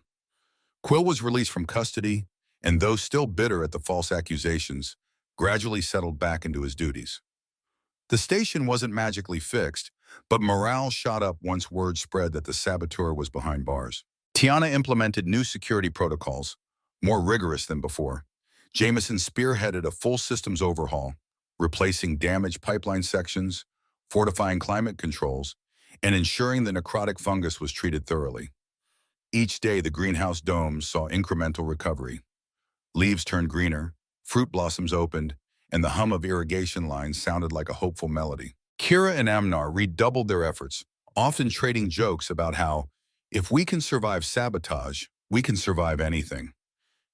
Quill was released from custody, and though still bitter at the false accusations, gradually settled back into his duties. The station wasn't magically fixed, but morale shot up once word spread that the saboteur was behind bars. Tiana implemented new security protocols, more rigorous than before. Jameson spearheaded a full systems overhaul, replacing damaged pipeline sections, fortifying climate controls, and ensuring the necrotic fungus was treated thoroughly. Each day, the greenhouse domes saw incremental recovery. Leaves turned greener, fruit blossoms opened, and the hum of irrigation lines sounded like a hopeful melody. Kira and Amnar redoubled their efforts, often trading jokes about how, if we can survive sabotage, we can survive anything.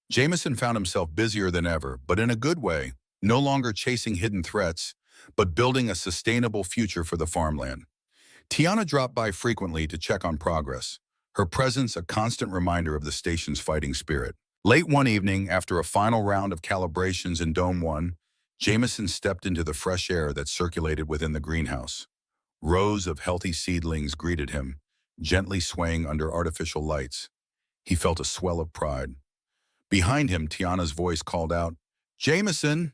Jameson found himself busier than ever, but in a good way, no longer chasing hidden threats, but building a sustainable future for the farmland. Tiana dropped by frequently to check on progress, her presence a constant reminder of the station's fighting spirit. Late one evening, after a final round of calibrations in Dome 1, Jameson stepped into the fresh air that circulated within the greenhouse. Rows of healthy seedlings greeted him, gently swaying under artificial lights. He felt a swell of pride. Behind him, Tiana's voice called out, "Jameson!"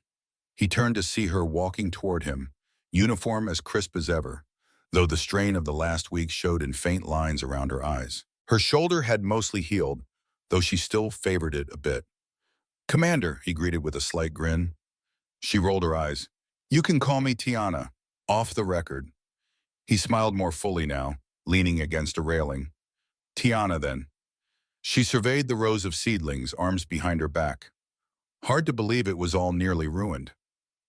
He turned to see her walking toward him, uniform as crisp as ever, though the strain of the last week showed in faint lines around her eyes. Her shoulder had mostly healed, though she still favored it a bit. "Commander," he greeted with a slight grin. She rolled her eyes. "You can call me Tiana. Off the record. He smiled more fully now, leaning against a railing. Tiana, then. She surveyed the rows of seedlings, arms behind her back. Hard to believe it was all nearly ruined.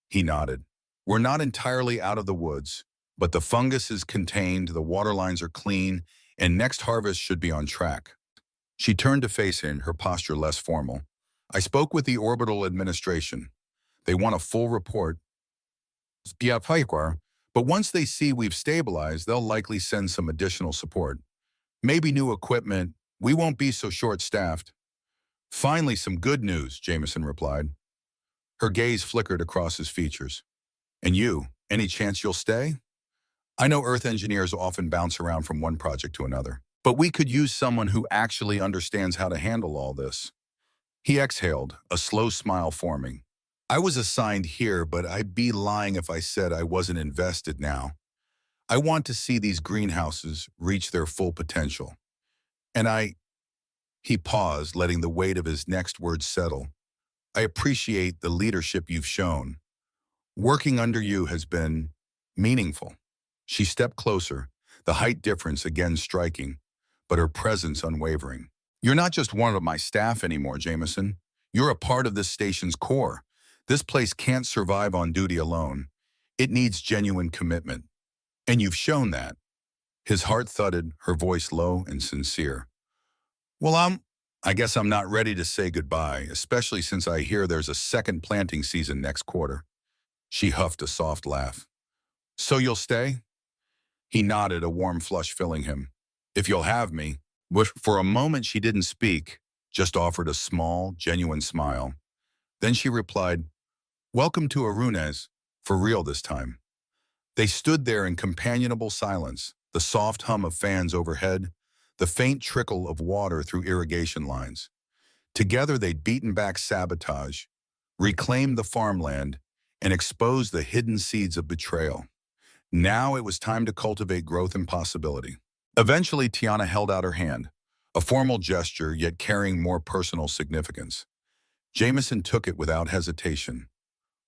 He nodded. We're not entirely out of the woods, but the fungus is contained, the water lines are clean, and next harvest should be on track. She turned to face him, her posture less formal. I spoke with the orbital administration. They want a full report. But once they see we've stabilized, they'll likely send some additional support. Maybe new equipment. We won't be so short-staffed. Finally, some good news, Jameson replied. Her gaze flickered across his features. And you, any chance you'll stay? I know Earth engineers often bounce around from one project to another, but we could use someone who actually understands how to handle all this. He exhaled, a slow smile forming. I was assigned here, but I'd be lying if I said I wasn't invested now. I want to see these greenhouses reach their full potential. And he paused, letting the weight of his next words settle. I appreciate the leadership you've shown. Working under you has been meaningful. She stepped closer, the height difference again striking, but her presence unwavering. You're not just one of my staff anymore, Jameson. You're a part of this station's core. This place can't survive on duty alone. It needs genuine commitment. And you've shown that. His heart thudded, her voice low and sincere. Well, I guess I'm not ready to say goodbye, especially since I hear there's a second planting season next quarter. She huffed a soft laugh. So you'll stay? He nodded, a warm flush filling him. If you'll have me. For a moment she didn't speak, just offered a small, genuine smile. Then she replied, Welcome to Arunes, for real this time. They stood there in companionable silence, the soft hum of fans overhead, the faint trickle of water through irrigation lines. Together they'd beaten back sabotage, reclaimed the farmland, and exposed the hidden seeds of betrayal. Now it was time to cultivate growth and possibility. Eventually, Tiana held out her hand, a formal gesture yet carrying more personal significance. Jameson took it without hesitation.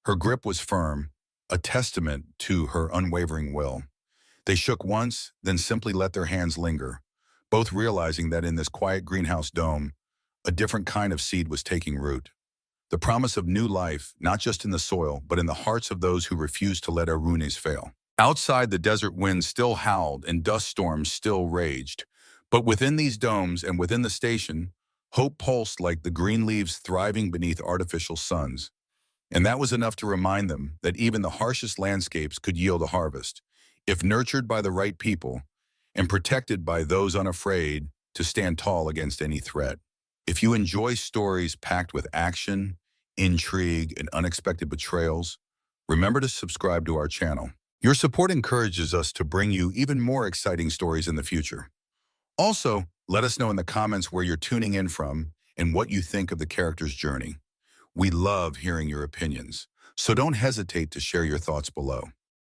Her grip was firm, a testament to her unwavering will. They shook once, then simply let their hands linger, both realizing that in this quiet greenhouse dome, a different kind of seed was taking root. The promise of new life, not just in the soil, but in the hearts of those who refused to let Arunes fail. Outside, the desert wind still howled and dust storms still raged. But within these domes and within the station, hope pulsed like the green leaves thriving beneath artificial suns. And that was enough to remind them that even the harshest landscapes could yield a harvest, if nurtured by the right people and protected by those unafraid to stand tall against any threat. If you enjoy stories packed with action, intrigue, and unexpected betrayals, remember to subscribe to our channel. Your support encourages us to bring you even more exciting stories in the future. Also, let us know in the comments where you're tuning in from and what you think of the character's journey. We love hearing your opinions, so don't hesitate to share your thoughts below.